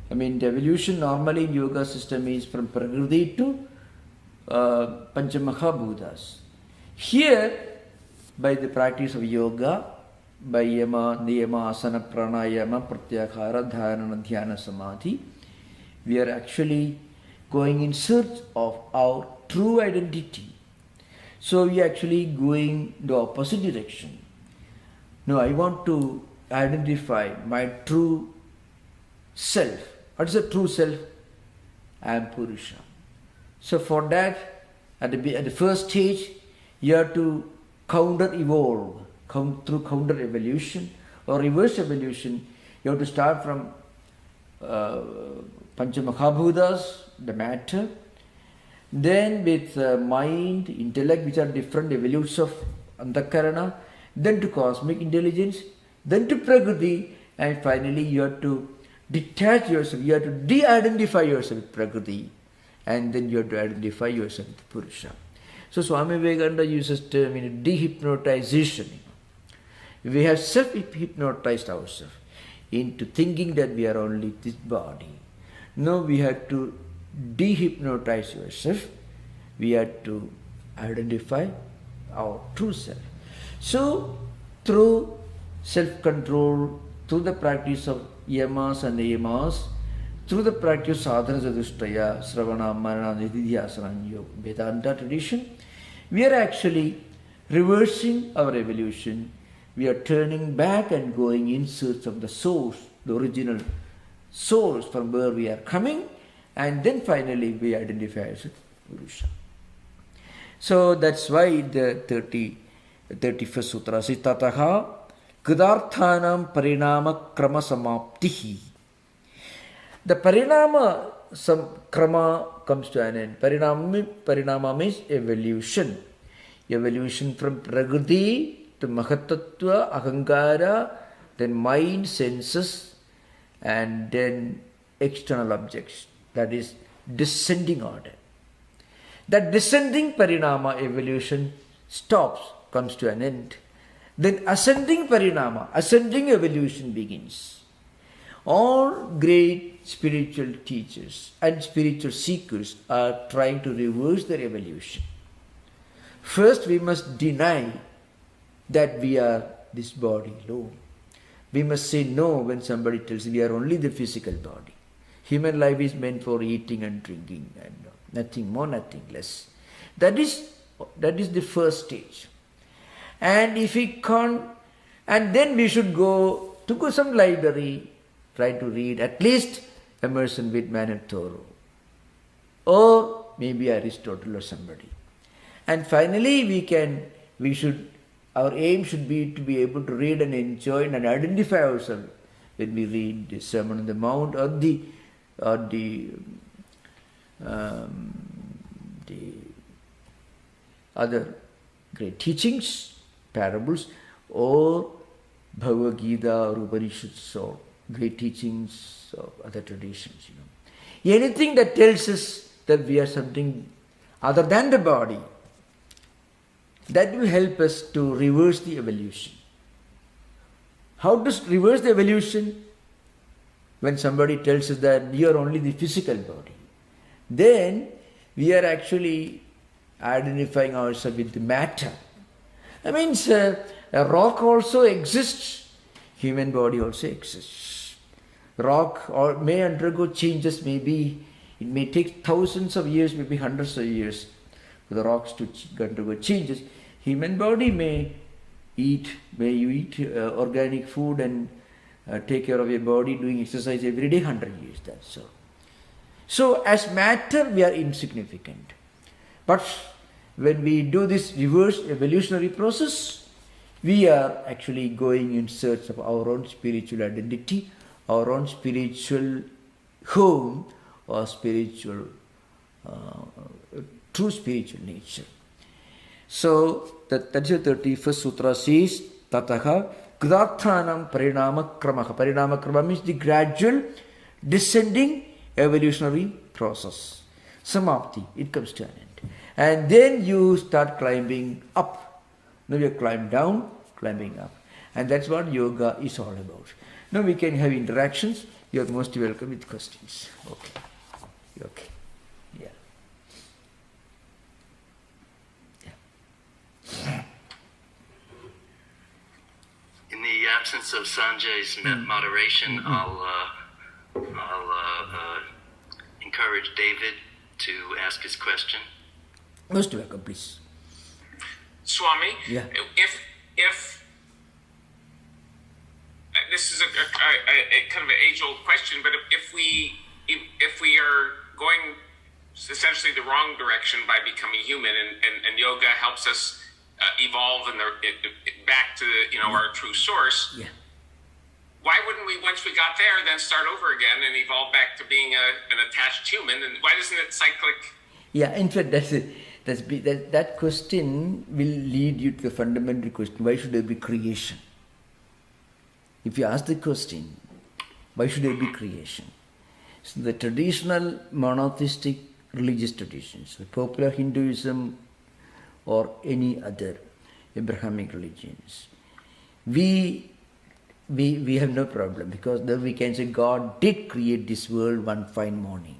The evolution normally in yoga system is from Prakriti to Panchamahabhutas. Here, by the practice of yoga, by yama, niyama, asana, pranayama, pratyahara, dharana, dhyana, samadhi, we are actually going in search of our true identity. So we are actually going the opposite direction. No, I want to identify my true self. What is the true self? I am Purusha. So for that, at the first stage, you have to counter-evolve. Through counter-evolution or reverse evolution, you have to start from Panchamahabhutas, the matter, then with mind, intellect, which are different evolutions of Antakarana, then to cosmic intelligence, then to Prakriti, and finally you have to detach yourself, you have to de-identify yourself with Prakriti, and then you have to identify yourself with Purusha. So Swami Vivekananda uses term in dehypnotization. We have self-hypnotized ourselves into thinking that we are only this body. No, we have to dehypnotize yourself. We have to identify our true self. So, through self-control, through the practice of yamas and niyamas, through the practice of sadhana zadushtaya, sravana, manana, nididhyasana, and yoga, Vedanta tradition, we are actually reversing our evolution. We are turning back and going in search of the source, the original source from where we are coming, and then finally we identify as Purusha. So that's why the 31st Sutra says, Tataha Kadarthanam Parinama Krama Samaptihi. The Parinama Krama comes to an end. Parinama means evolution. Evolution from Prakriti to Mahatattva, Ahankara, then mind, senses, and then external objects. That is descending order. That descending Parinama evolution stops, comes to an end. Then ascending Parinama, ascending evolution begins. All great spiritual teachers and spiritual seekers are trying to reverse their evolution. First, we must deny that we are this body alone. We must say no when somebody tells we are only the physical body. Human life is meant for eating and drinking and nothing more, nothing less. That is the first stage. And if we can't, and then we should go to some library, try to read at least Emerson, Whitman and Thoreau, or maybe Aristotle or somebody. And finally our aim should be to be able to read and enjoy and identify ourselves when we read the Sermon on the Mount or the other great teachings, parables, or Bhagavad Gita or Upanishads or great teachings of other traditions. Anything that tells us that we are something other than the body, that will help us to reverse the evolution. How to reverse the evolution? When somebody tells us that you are only the physical body, then we are actually identifying ourselves with the matter. That means a rock also exists, human body also exists. Rock may undergo changes, it may take thousands of years, maybe hundreds of years for the rocks to undergo changes. Human body may you eat organic food and take care of your body doing exercise every day, 100 years, that's all. So as matter we are insignificant. But when we do this reverse evolutionary process, we are actually going in search of our own spiritual identity, our own spiritual home, or spiritual, true spiritual nature. So that is the 31st Sutra says, Tataha Kridarthanam Parinama Kramaha. Parinama Krama means the gradual descending evolutionary process. Samapti, it comes to an end. And then you start climbing up. Now you climb down, climbing up. And that's what yoga is all about. Now we can have interactions. You are most welcome with questions. Okay. Yeah. the absence of Sanjay's moderation, I'll encourage David to ask his question. Most welcome, please. Swami, Yeah. if this is a kind of an age-old question, but if we are going essentially the wrong direction by becoming human, and yoga helps us evolve back to our true source. Yeah. Why wouldn't we, once we got there, then start over again and evolve back to being an attached human? And why doesn't it cyclic? Yeah, in fact, that question will lead you to the fundamental question: why should there be creation? If you ask the question, why should there be creation? So the traditional monotheistic religious traditions, the popular Hinduism or any other Abrahamic religions, we have no problem, because then we can say God did create this world one fine morning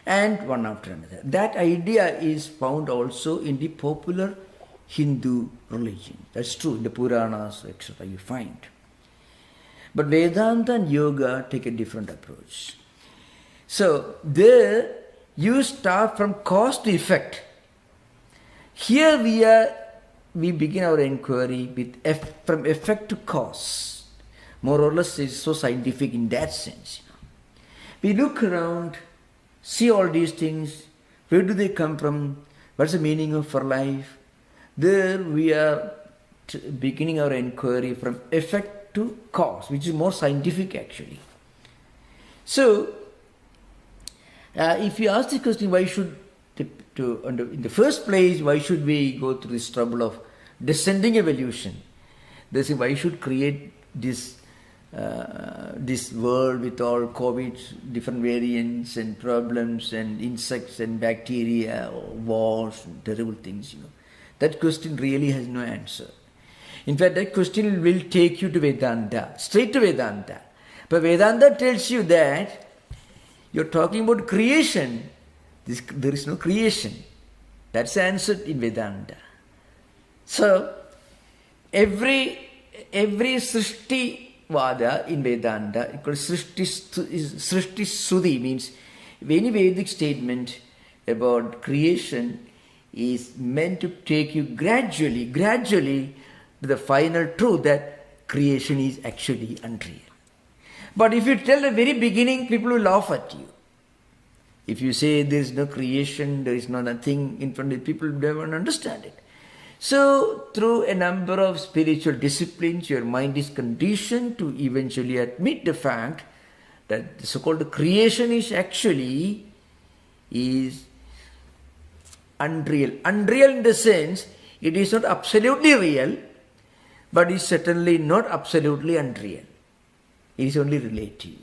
and one after another. That idea is found also in the popular Hindu religion. That's true, in the Puranas, etc. you find. But Vedanta and Yoga take a different approach. So there you start from cause to effect. Here we begin our inquiry with from effect to cause. More or less it's so scientific in that sense. We look around, see all these things, where do they come from, what's the meaning of our life. There we are beginning our inquiry from effect to cause, which is more scientific actually. So, if you ask the question, why should, in the first place, why should we go through this trouble of descending evolution? They say, why should create this world with all COVID, different variants and problems and insects and bacteria, wars, and terrible things, That question really has no answer. In fact, that question will take you to Vedanta, straight to Vedanta. But Vedanta tells you that you're talking about creation. There is no creation. That's answered in Vedanta. So, every Srishti Vada in Vedanta, called Srishti Sudhi, means any Vedic statement about creation is meant to take you gradually to the final truth that creation is actually unreal. But if you tell the very beginning, people will laugh at you. If you say there is no creation, there is no nothing in front of people, they won't understand it. So, through a number of spiritual disciplines, your mind is conditioned to eventually admit the fact that the so-called creation is actually unreal. Unreal in the sense, it is not absolutely real, but it's certainly not absolutely unreal. It is only relative.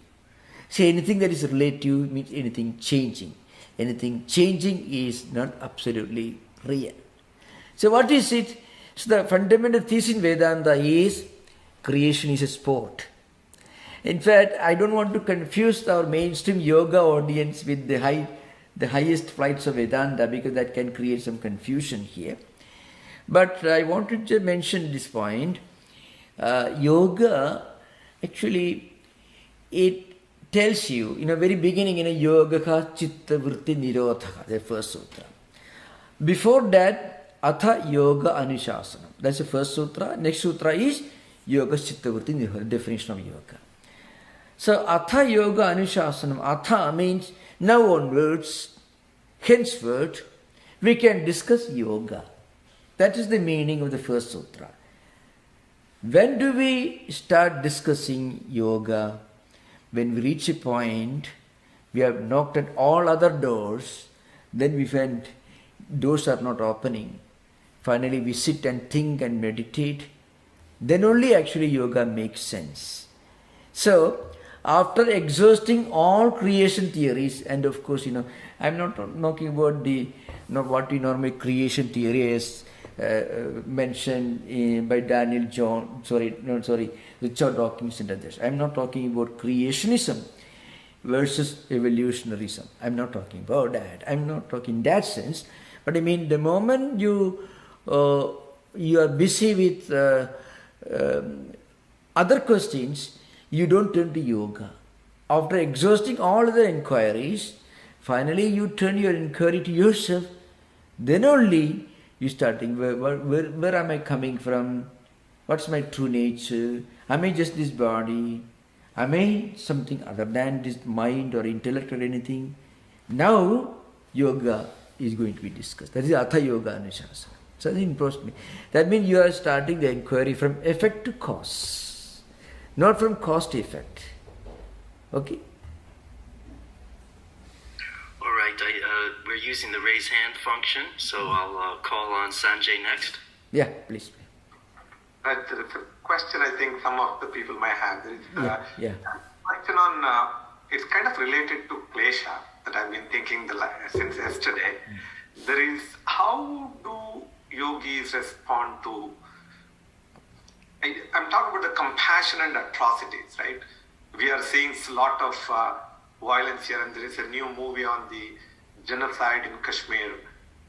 See, anything that is relative means anything changing. Anything changing is not absolutely real. So what is it? So the fundamental thesis in Vedanta is creation is a sport. In fact, I don't want to confuse our mainstream yoga audience with the highest flights of Vedanta, because that can create some confusion here. But I wanted to mention this point. Yoga, actually, it tells you, in the very beginning, yoga chitta vritti nirodha, the first sutra. Before that, Atha Yoga Anushasana. That's the first sutra. Next sutra is Yoga Chitta Vritti Nirodha, definition of yoga. So Atha Yoga Anushasana. Atha means now onwards, henceforth, we can discuss yoga. That is the meaning of the first sutra. When do we start discussing yoga? When we reach a point, we have knocked at all other doors, then we find doors are not opening. Finally, we sit and think and meditate. Then only actually yoga makes sense. So, after exhausting all creation theories, and of course, I'm not talking about what we normally creation theory is mentioned by Richard Dawkins and others. I'm not talking about creationism versus evolutionarism. I'm not talking about that. I'm not talking in that sense. But I mean, the moment you are busy with other questions, you don't turn to yoga. After exhausting all the inquiries, finally you turn your inquiry to yourself. Then only you starting, where am I coming from? What's my true nature? Am I just this body? Am I something other than this mind or intellect or anything? Now yoga is going to be discussed. That is Atha Yoga Anusasana. So that means you are starting the inquiry from effect to cause, not from cause to effect. Okay? All right, we're using the raise hand function, so I'll call on Sanjay next. Yeah, please. There is a question I think some of the people might have. There is a question on, it's kind of related to klesha that I've been thinking since yesterday. There is, how do yogis respond to, I'm talking about the compassion and atrocities, right? We are seeing a lot of violence here, and there is a new movie on the genocide in Kashmir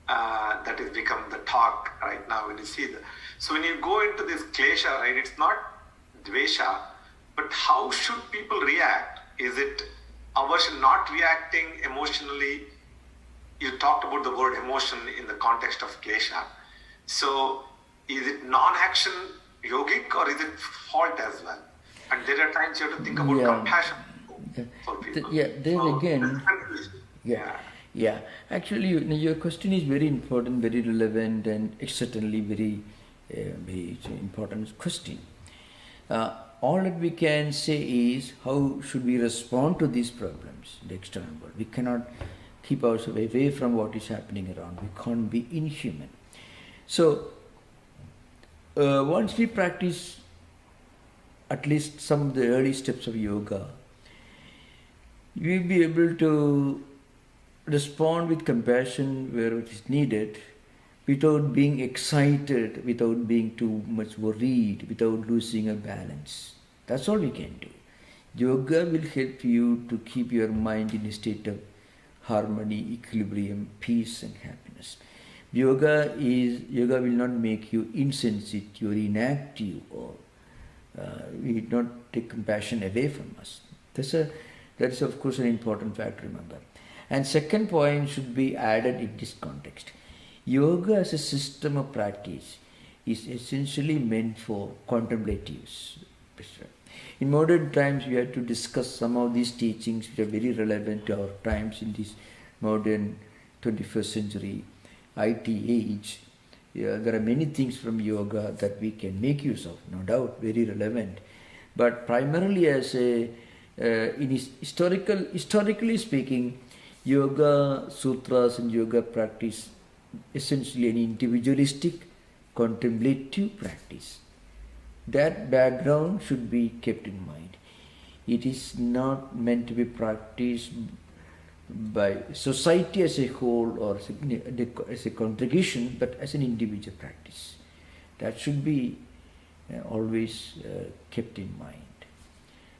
that has become the talk right now when you see that. So when you go into this klesha, right, it's not dvesha, but how should people react? Is it aversion, not reacting emotionally? You talked about the word emotion in the context of klesha. So is it non-action yogic, or is it fault as well? And there are times you have to think about compassion for people. There again. Yeah. Actually, your question is very important, very relevant, and certainly very important question. All that we can say is, how should we respond to these problems in the external world? We cannot keep ourselves away from what is happening around. We can't be inhuman. So, once we practice at least some of the early steps of yoga, we will be able to respond with compassion where it is needed, without being excited, without being too much worried, without losing a balance. That's all we can do. Yoga will help you to keep your mind in a state of harmony, equilibrium, peace and happiness. Yoga will not make you insensitive or inactive, or will not take compassion away from us. That's of course an important fact to remember. And second point should be added in this context. Yoga as a system of practice is essentially meant for contemplatives. In modern times, we have to discuss some of these teachings which are very relevant to our times in this modern 21st century IT age. There are many things from yoga that we can make use of, no doubt, very relevant. But primarily as historically speaking, yoga sutras and yoga practice essentially an individualistic contemplative practice. That background should be kept in mind. It is not meant to be practiced by society as a whole or as a congregation, but as an individual practice. That should be always kept in mind.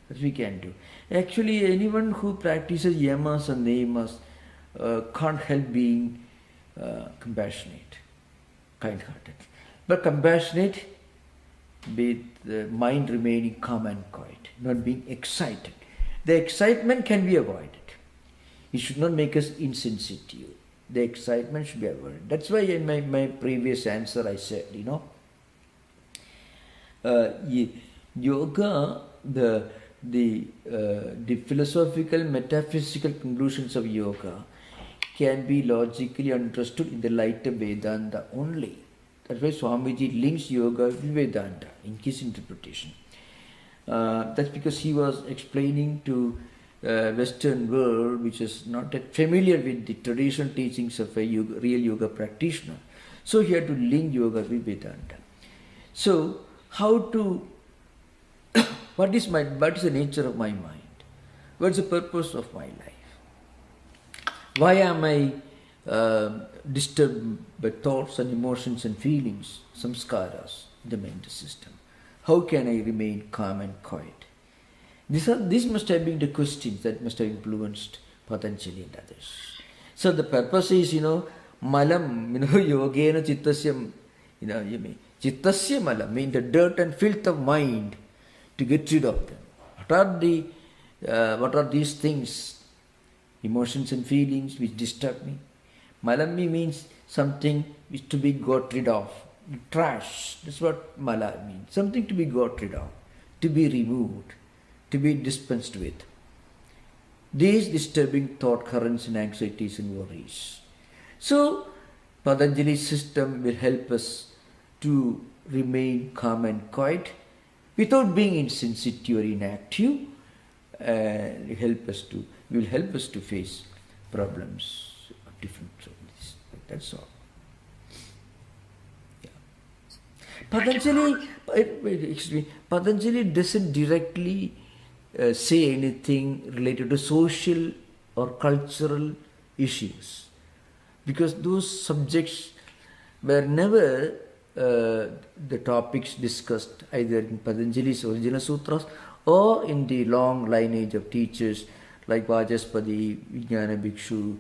That we can do. Actually, anyone who practices yamas and niyamas can't help being compassionate, kind-hearted. But compassionate with the mind remaining calm and quiet, not being excited. The excitement can be avoided. It should not make us insensitive. The excitement should be avoided. That's why in my previous answer I said, yoga, the philosophical, metaphysical conclusions of yoga can be logically understood in the light of Vedanta only. That's why Swamiji links yoga with Vedanta in his interpretation. That's because he was explaining to Western world, which is not that familiar with the traditional teachings of a real yoga practitioner. So he had to link yoga with Vedanta. So what is the nature of my mind? What's the purpose of my life? Why am I disturbed by thoughts and emotions and feelings, samskaras, in the mental system? How can I remain calm and quiet? These must have been the questions that must have influenced Patanjali and others. So the purpose is, malam, yogena chittasya, chittasya malam, mean the dirt and filth of mind to get rid of them. What are these things? Emotions and feelings which disturb me. Malami means something is to be got rid of. Trash. That's what mala means. Something to be got rid of, to be removed, to be dispensed with. These disturbing thought currents and anxieties and worries. So, Patanjali's system will help us to remain calm and quiet without being insensitive or inactive. Will help us to face problems of different sorts. That's all. Patanjali doesn't directly say anything related to social or cultural issues, because those subjects were never the topics discussed either in Patanjali's original sutras or in the long lineage of teachers like Vajaspati, Vijnana Bhikshu,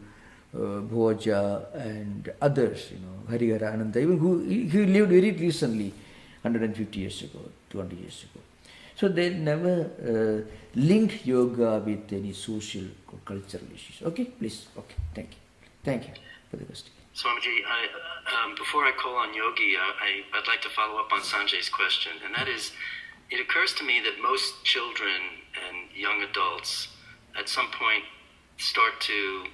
Bhoja and others, Hariharananda, even who lived very recently, 150 years ago, 200 years ago. So they never linked yoga with any social or cultural issues. Okay, please. Okay, thank you. Thank you for the question. Swamiji, before I call on Yogi, I'd like to follow up on Sanjay's question, and that is, it occurs to me that most children and young adults at some point start to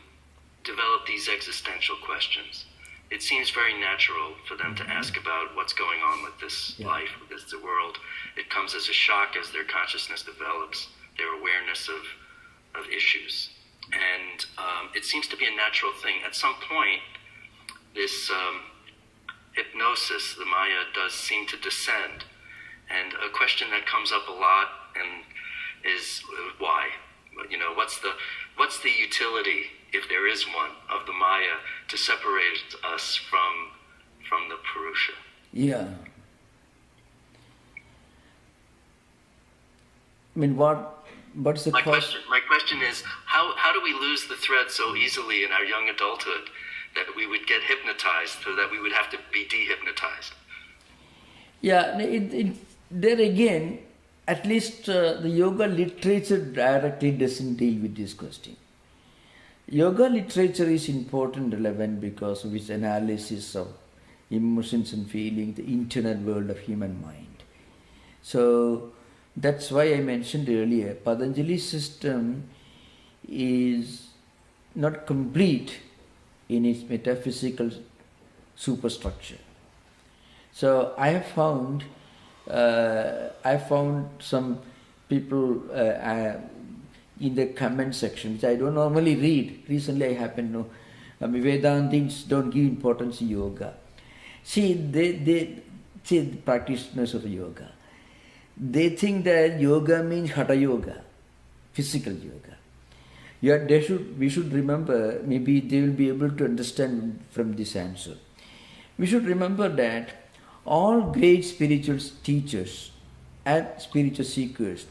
develop these existential questions. It seems very natural for them to ask about what's going on with this life, with this world. It comes as a shock as their consciousness develops, their awareness of issues. And it seems to be a natural thing. At some point, this hypnosis, the Maya, does seem to descend. And a question that comes up a lot is why? What's the utility, if there is one, of the Maya to separate us from the Purusha? Yeah. I mean, what's the question? My question is, how do we lose the thread so easily in our young adulthood that we would get hypnotized so that we would have to be dehypnotized? Yeah, there again, at least the yoga literature directly doesn't deal with this question. Yoga literature is important, relevant because of its analysis of emotions and feelings, the internal world of human mind. So that's why I mentioned earlier, Patanjali's system is not complete in its metaphysical superstructure. So I have found some people in the comment section, which I don't normally read. Recently I happen to know, Vedantists don't give importance to yoga. See, they the practitioners of yoga, they think that yoga means hatha yoga, physical yoga. We should remember, maybe they will be able to understand from this answer. We should remember that all great spiritual teachers and spiritual seekers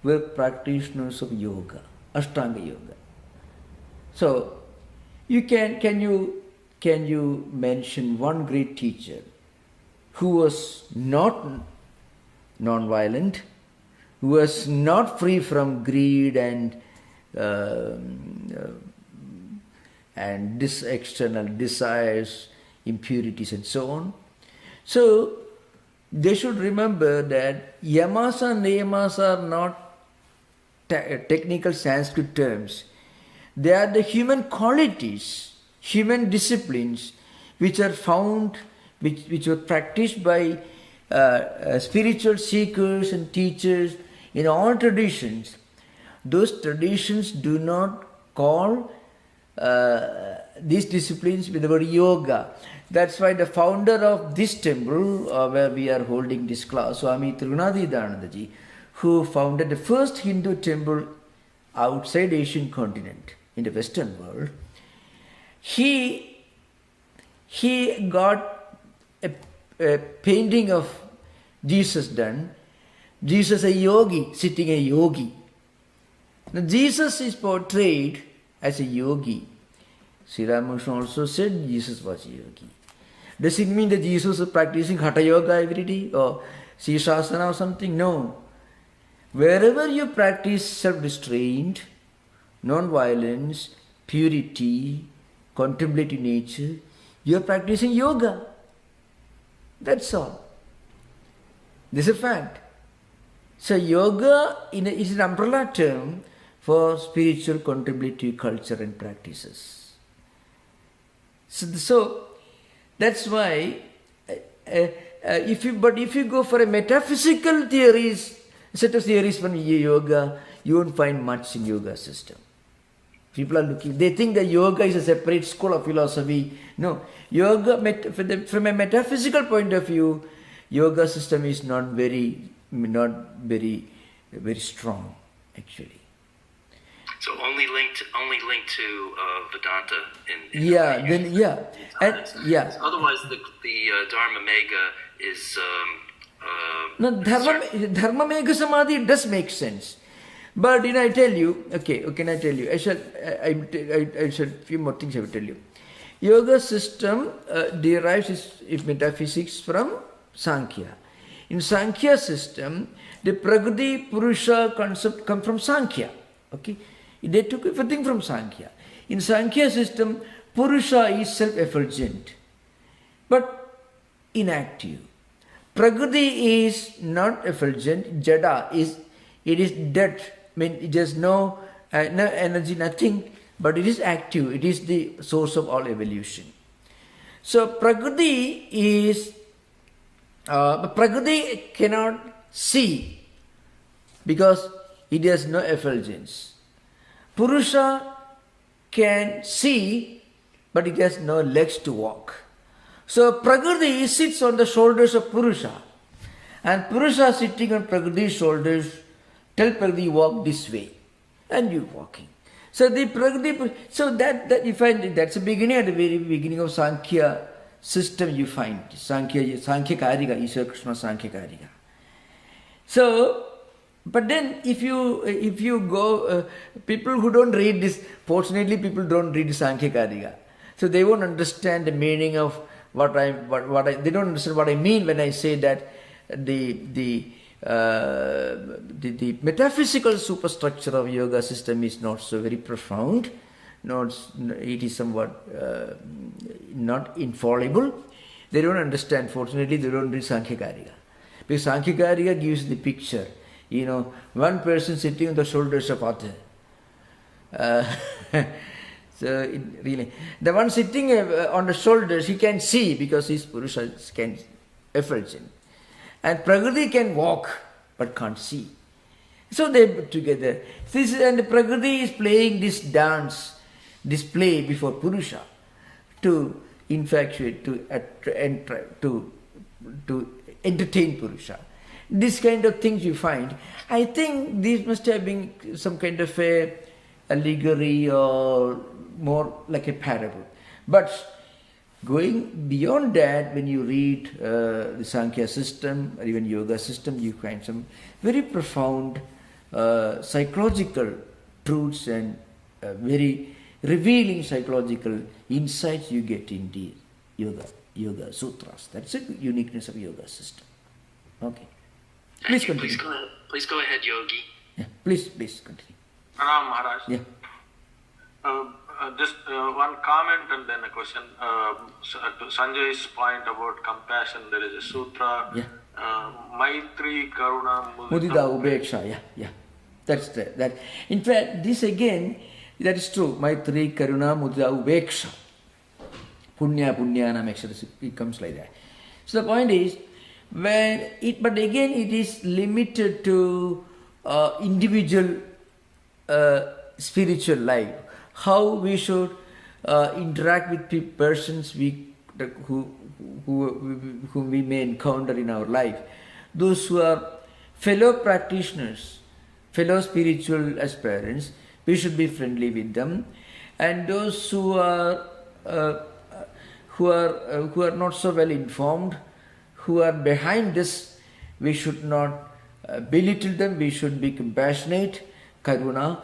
were practitioners of yoga, Ashtanga yoga. So, can you mention one great teacher who was not non-violent, who was not free from greed and this external desires, impurities and so on? So, they should remember that yamas and niyamas are not technical Sanskrit terms. They are the human qualities, human disciplines which are found, which were practiced by spiritual seekers and teachers in all traditions. Those traditions do not call these disciplines with the word yoga. That's why the founder of this temple, where we are holding this class, Swami Tattwamayananda, who founded the first Hindu temple outside Asian continent, in the Western world, he got a painting of Jesus done. Jesus a yogi, sitting a yogi. Now Jesus is portrayed as a yogi. Sri Ramakrishna also said Jesus was a yogi. Does it mean that Jesus is practicing Hatha Yoga every day or Sishasana or something? No. Wherever you practice self-restraint, non-violence, purity, contemplative nature, you are practicing yoga. That's all. This is a fact. So yoga is an umbrella term for spiritual contemplative culture and practices. So that's why if you go for a metaphysical set of theories from yoga, you won't find much in yoga system. People are looking, they think that yoga is a separate school of philosophy. No, yoga, from a metaphysical point of view, yoga system is not very strong, actually. So only linked to Vedanta Otherwise, the Dharma Megha is. No, Dharma Megha Samadhi does make sense. But I tell you, okay, I tell you, I shall few more things I will tell you. Yoga system derives its metaphysics from Sankhya. In Sankhya system, the Prakriti Purusha concept come from Sankhya. Okay, they took everything from Sankhya. In Sankhya system, Purusha is self-effulgent, but inactive. Prakriti is not effulgent. Jada is dead. It has no energy, nothing, but it is active. It is the source of all evolution. So Prakriti cannot see because it has no effulgence. Purusha can see, but it has no legs to walk. So Prakriti sits on the shoulders of Purusha, and Purusha sitting on Prakriti's shoulders tell Prakriti walk this way, and you walking. So the Prakriti, so that you find that's the beginning, at the very beginning of Sankhya system you find Sankhya Karika, Ishwara Krishna Sankhya Karika. So, but then if you go, people who don't read this, fortunately people don't read Sankhya Karika, so they won't understand the meaning of they don't understand what I mean when I say that the metaphysical superstructure of yoga system is not so very profound. It is somewhat not infallible. They don't understand. Fortunately, they don't read Sankhya Karika, because Sankhya Karika gives the picture. One person sitting on the shoulders of other. So really, the one sitting on the shoulders, he can see because his Purusha can effulgent. And Prakriti can walk but can't see. So they put together. And Prakriti is playing this play before Purusha to infatuate, to entertain Purusha. This kind of things you find. I think these must have been some kind of a allegory or more like a parable. But going beyond that, when you read the Sankhya system or even yoga system, you find some very profound psychological truths and very revealing psychological insights you get in the yoga sutras. That's the uniqueness of yoga system. Okay. Please continue. Please go ahead, Yogi. Yeah, please continue. Pranam Maharaj. Yeah. Just one comment and then a question. To Sanjay's point about compassion, there is a sutra. Yeah. Maitri, Karuna, Mudita, Ubeksha. Yeah. That's that. In fact, this again, that is true. Maitri, Karuna, Mudita, Ubeksha. Punya, Nam, it comes like that. So the point is, but again, it is limited to individual spiritual life. How we should interact with persons whom we may encounter in our life. Those who are fellow practitioners, fellow spiritual aspirants, we should be friendly with them. And those who are not so well informed, who are behind this, we should not belittle them. We should be compassionate, karuna.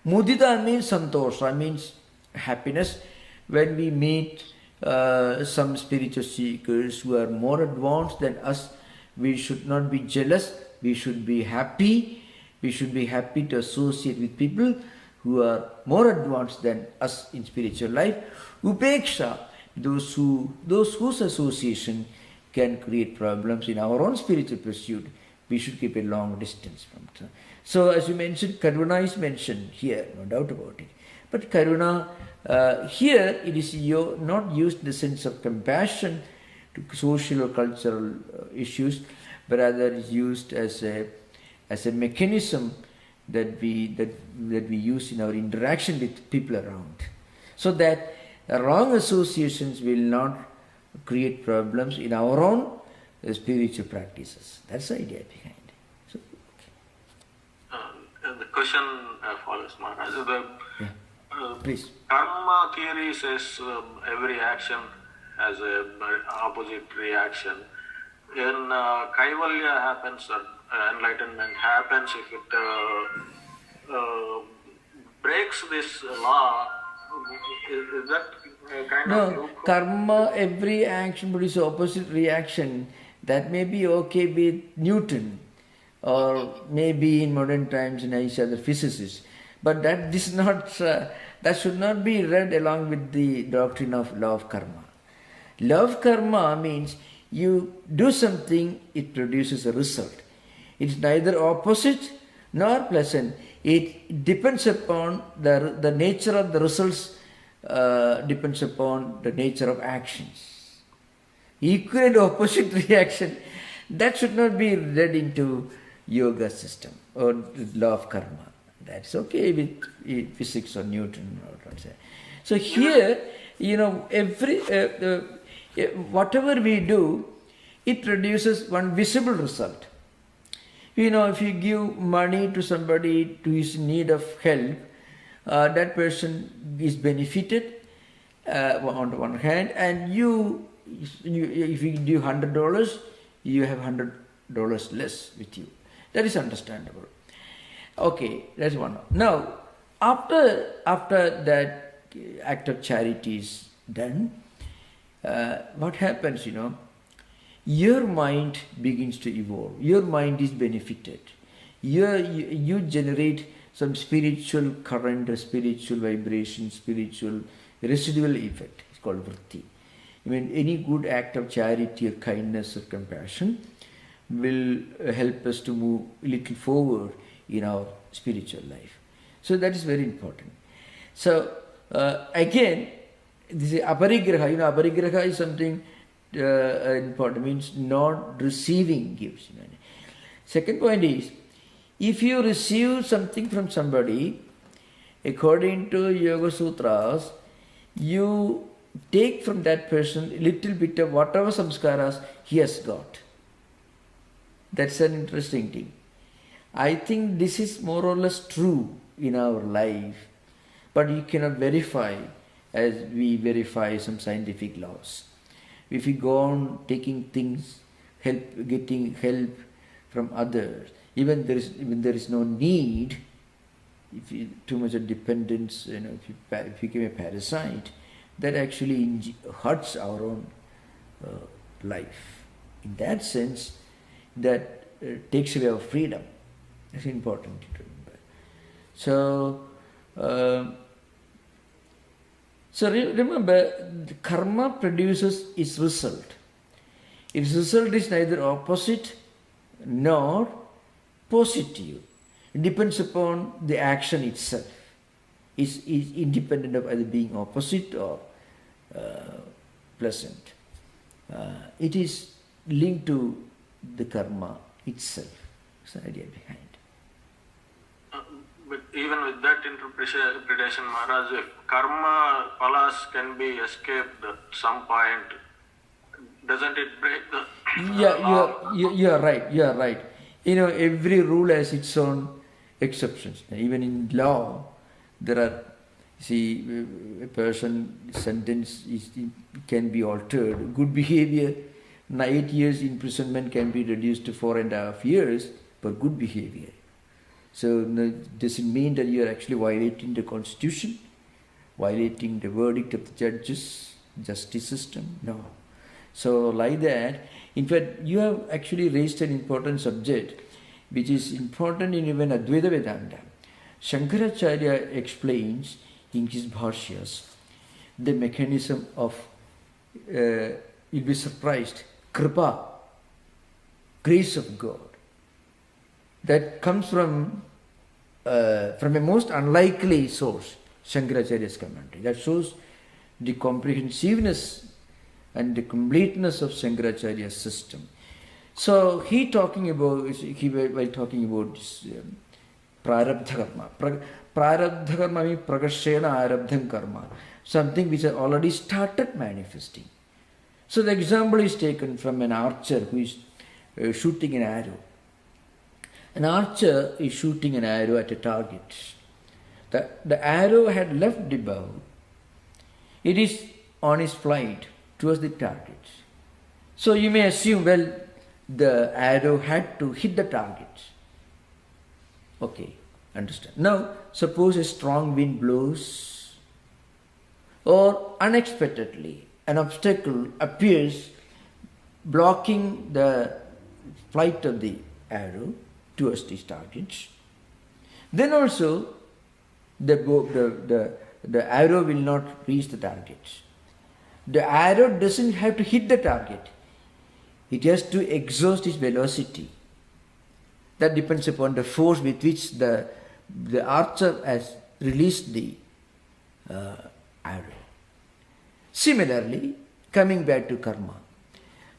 Mudita means santosha, means happiness. When we meet some spiritual seekers who are more advanced than us, we should not be jealous. We should be happy We should be happy to associate with people who are more advanced than us in spiritual life. Upeksha, those whose association can create problems in our own spiritual pursuit, we should keep a long distance from it. So as you mentioned, Karuna is mentioned here, no doubt about it. But Karuna, here it is not used in the sense of compassion to social or cultural issues, but rather is used as a mechanism that we use in our interaction with people around, so that wrong associations will not create problems in our own spiritual practices. That's the idea behind it. So, the question follows, Maharaj. Please. Karma theory says every action has an opposite reaction. In Kaivalya happens, enlightenment happens if it breaks this law. Is that kind of... No, karma, every action produces opposite reaction. That may be okay with Newton, or maybe in modern times in other physicists. But that should not be read along with the doctrine of law of karma. Law of karma means you do something, it produces a result. It's neither opposite nor pleasant. It depends upon the nature of the results, depends upon the nature of actions. Equal and opposite reaction, that should not be read into yoga system or the law of karma. That's okay with physics or Newton or whatever. So here, whatever we do, it produces one visible result. If you give money to somebody who is in need of help, that person is benefited on the one hand, and if you give $100, you have $100 less with you. That is understandable. Okay, that's one. Now, after that act of charity is done, what happens, your mind begins to evolve. Your mind is benefited. You generate some spiritual current, or spiritual vibration, spiritual residual effect. It's called vritti. Any good act of charity or kindness or compassion will help us to move a little forward in our spiritual life. So that is very important. So again, this is aparigraha. Aparigraha is something important, means not receiving gifts. Second point is, if you receive something from somebody, according to Yoga Sutras, you take from that person a little bit of whatever samskaras he has got. That's an interesting thing. I think this is more or less true in our life, but you cannot verify as we verify some scientific laws. If you go on taking things, getting help from others, even there is no need, if you too much of dependence, if you become a parasite, that actually hurts our own life. In that sense, that takes away our freedom. That's important to remember. So remember, karma produces its result. Its result is neither opposite nor positive. It depends upon the action itself. It's independent of either being opposite or pleasant. It is linked to the karma itself. That's the idea behind. But even with that interpretation, Maharaj, if karma palas can be escaped at some point, doesn't it break the... You are right. Every rule has its own exceptions. Even in law, there are, a person's sentence can be altered. Good behavior, 8 years imprisonment can be reduced to 4.5 years for good behavior. So does it mean that you are actually violating the constitution, violating the verdict of the justice system? No. So like that, in fact, you have actually raised an important subject. which is important in even Advaita Vedanta. Shankaracharya explains in his bhashyas the mechanism of, you'll be surprised, kripa, grace of God, that comes from a most unlikely source, Shankaracharya's commentary. That shows the comprehensiveness and the completeness of Shankaracharya's system. So while talking about this, prarabdha karma. Prarabdha karma means prakashena arabdham karma, something which has already started manifesting. So the example is taken from an archer who is shooting an arrow. An archer is shooting an arrow at a target. The arrow had left the bow. It is on its flight towards the target. So you may assume, well, the arrow had to hit the target. Okay, understand. Now, suppose a strong wind blows, or unexpectedly an obstacle appears blocking the flight of the arrow towards this target. Then also the arrow will not reach the target. The arrow doesn't have to hit the target. It has to exhaust its velocity. That depends upon the force with which the archer has released the arrow. Similarly, coming back to karma,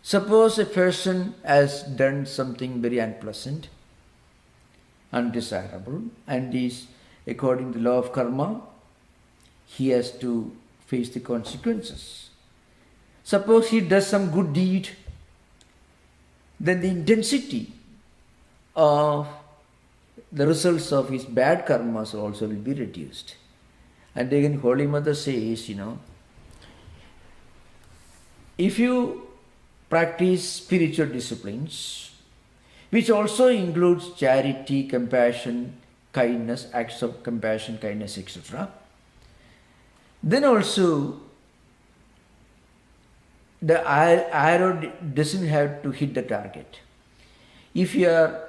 suppose a person has done something very unpleasant, undesirable, and is, according to the law of karma, he has to face the consequences. Suppose he does some good deed, then the intensity of the results of his bad karmas also will be reduced. And again, Holy Mother says, if you practice spiritual disciplines, which also includes charity, compassion, kindness, acts of compassion, kindness, etc., then also the arrow doesn't have to hit the target. If you are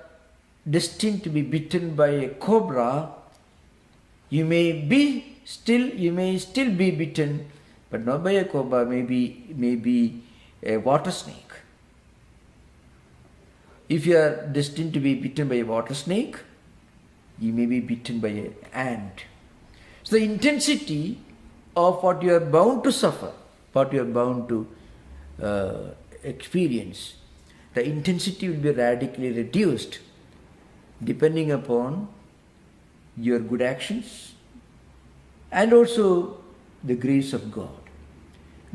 destined to be bitten by a cobra, you may still be bitten, but not by a cobra, maybe a water snake. If you are destined to be bitten by a water snake, you may be bitten by an ant. So the intensity of what you are bound to suffer, what you are bound to experience, the intensity will be radically reduced depending upon your good actions and also the grace of God.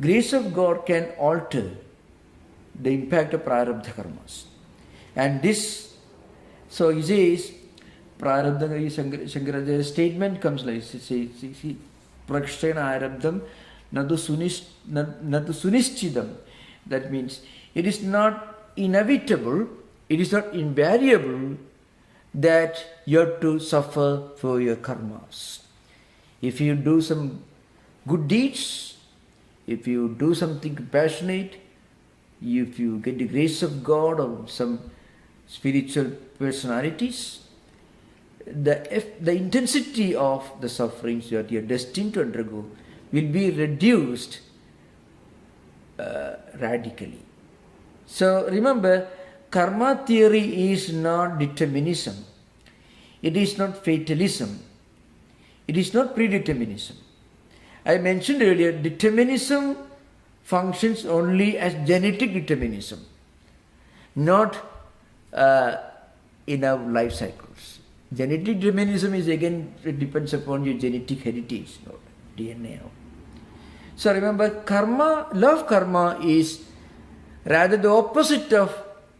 Grace of God can alter the impact of prarabdha karmas. And this, so he says, prarabdha, Shankarachary's statement comes like this, prakshena arabdham nadu sunischidam. That means it is not inevitable, it is not invariable that you have to suffer for your karmas. If you do some good deeds, if you do something compassionate, if you get the grace of God or some spiritual personalities, the intensity of the sufferings that you are destined to undergo will be reduced radically. So remember, karma theory is not determinism. It is not fatalism. It is not predeterminism. I mentioned earlier, determinism functions only as genetic determinism, not in our life cycles. Genetic determinism is again, it depends upon your genetic heritage, DNA. So remember, karma, law of karma is rather the opposite of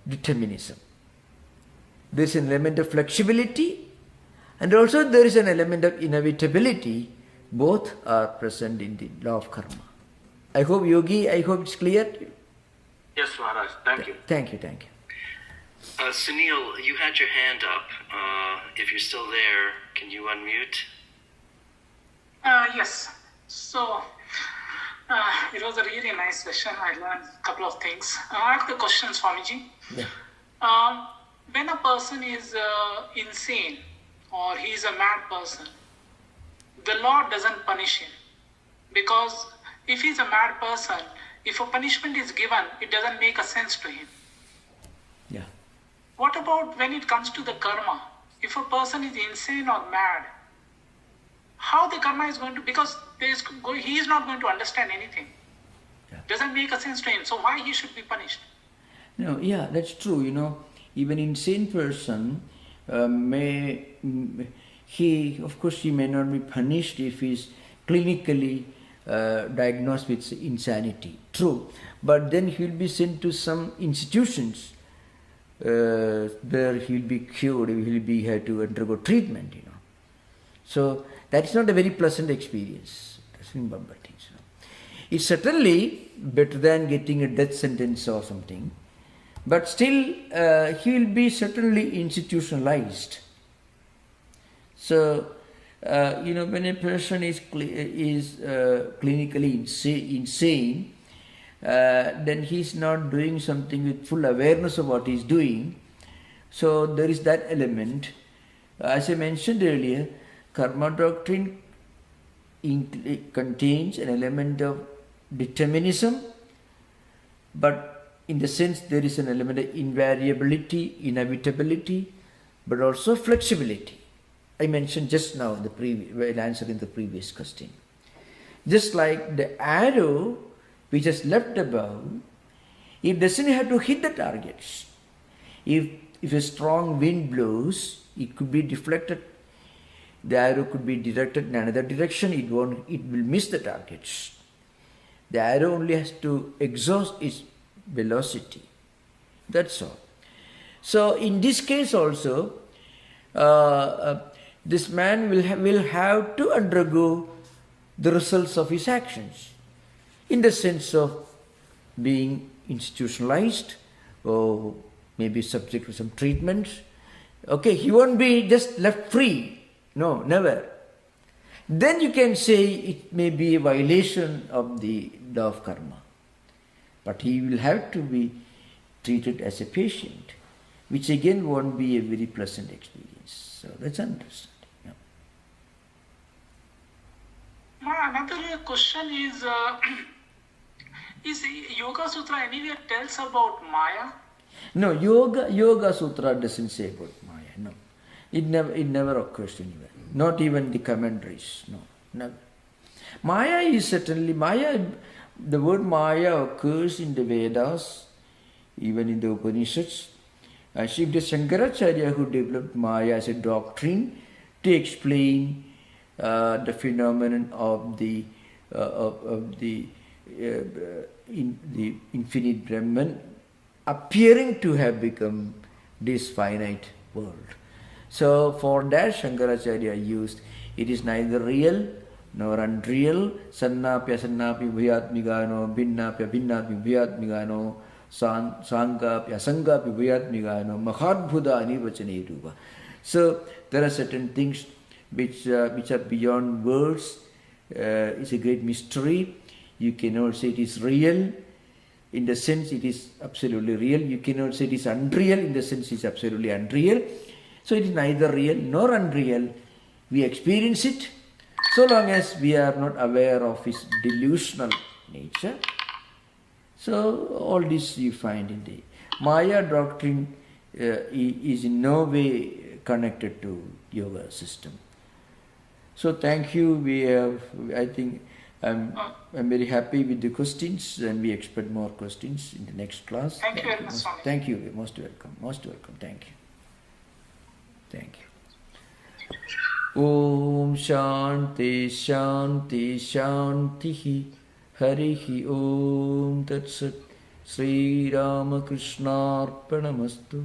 determinism. There is an element of flexibility and also there is an element of inevitability. Both are present in the law of karma. I hope, Yogi, it's clear? Yes, Maharaj. Thank you. Thank you. Sunil, you had your hand up. If you're still there, can you unmute? Yes. So, it was a really nice session. I learned a couple of things. I have the question, Swamiji. Yeah. when a person is insane or he is a mad person, the Lord doesn't punish him. Because if he is a mad person, if a punishment is given, it doesn't make a sense to him. Yeah. What about when it comes to the karma? If a person is insane or mad, how the karma is going to, because he is not going to understand anything. Yeah. Doesn't make a sense to him. So why he should be punished? No, yeah, that's true. Even insane person of course, he may not be punished if he is clinically diagnosed with insanity. True, but then he will be sent to some institutions where he will be cured. He will have to undergo treatment. So that is not a very pleasant experience. It's certainly better than getting a death sentence or something. But still, he will be certainly institutionalized. So, when a person is clinically insane, then he is not doing something with full awareness of what he is doing. So, there is that element. As I mentioned earlier, karma doctrine contains an element of determinism, but in the sense there is an element of invariability, inevitability, but also flexibility. I mentioned just now while answering the previous question. Just like the arrow which is left above, it doesn't have to hit the targets. If a strong wind blows, it could be deflected. The arrow could be directed in another direction. It will miss the targets. The arrow only has to exhaust its velocity. That's all. So in this case also, this man will have to undergo the results of his actions in the sense of being institutionalized or maybe subject to some treatment. Okay, he won't be just left free. No, never. Then you can say it may be a violation of the law of karma. But he will have to be treated as a patient, which again won't be a very pleasant experience. So that's understanding. Yeah. Another question is Yoga Sutra anywhere tells about Maya? No, Yoga Sutra doesn't say about Maya. No, it never occurs anywhere. Not even the commentaries. No, never. Maya is certainly Maya. The word Maya occurs in the Vedas, even in the Upanishads. And it is Shankaracharya who developed Maya as a doctrine to explain the phenomenon of the infinite Brahman appearing to have become this finite world. So for that Shankaracharya used, it is neither real nor unreal, sannapya sannapi bhuyatmigano, bhinnapya bhinnapya bhuyatmigano, sankapya sankapi bhuyatmigano, mahadbhuda nirvachane rupa. So there are certain things which are beyond words. It's a great mystery. You cannot say it is real in the sense it is absolutely real. You cannot say it is unreal in the sense it is absolutely unreal. So it is neither real nor unreal. We experience it so long as we are not aware of its delusional nature. So all this you find in the Maya doctrine is in no way connected to yoga system. So thank you. I think I'm very happy with the questions, and we expect more questions in the next class. Thank you very much, Swami. Thank you. Most welcome. Most welcome. Thank you. Thank you. Om Shanti Shanti Shanti Harihi Om Tat Sat Sri Ramakrishna Arpanamastu.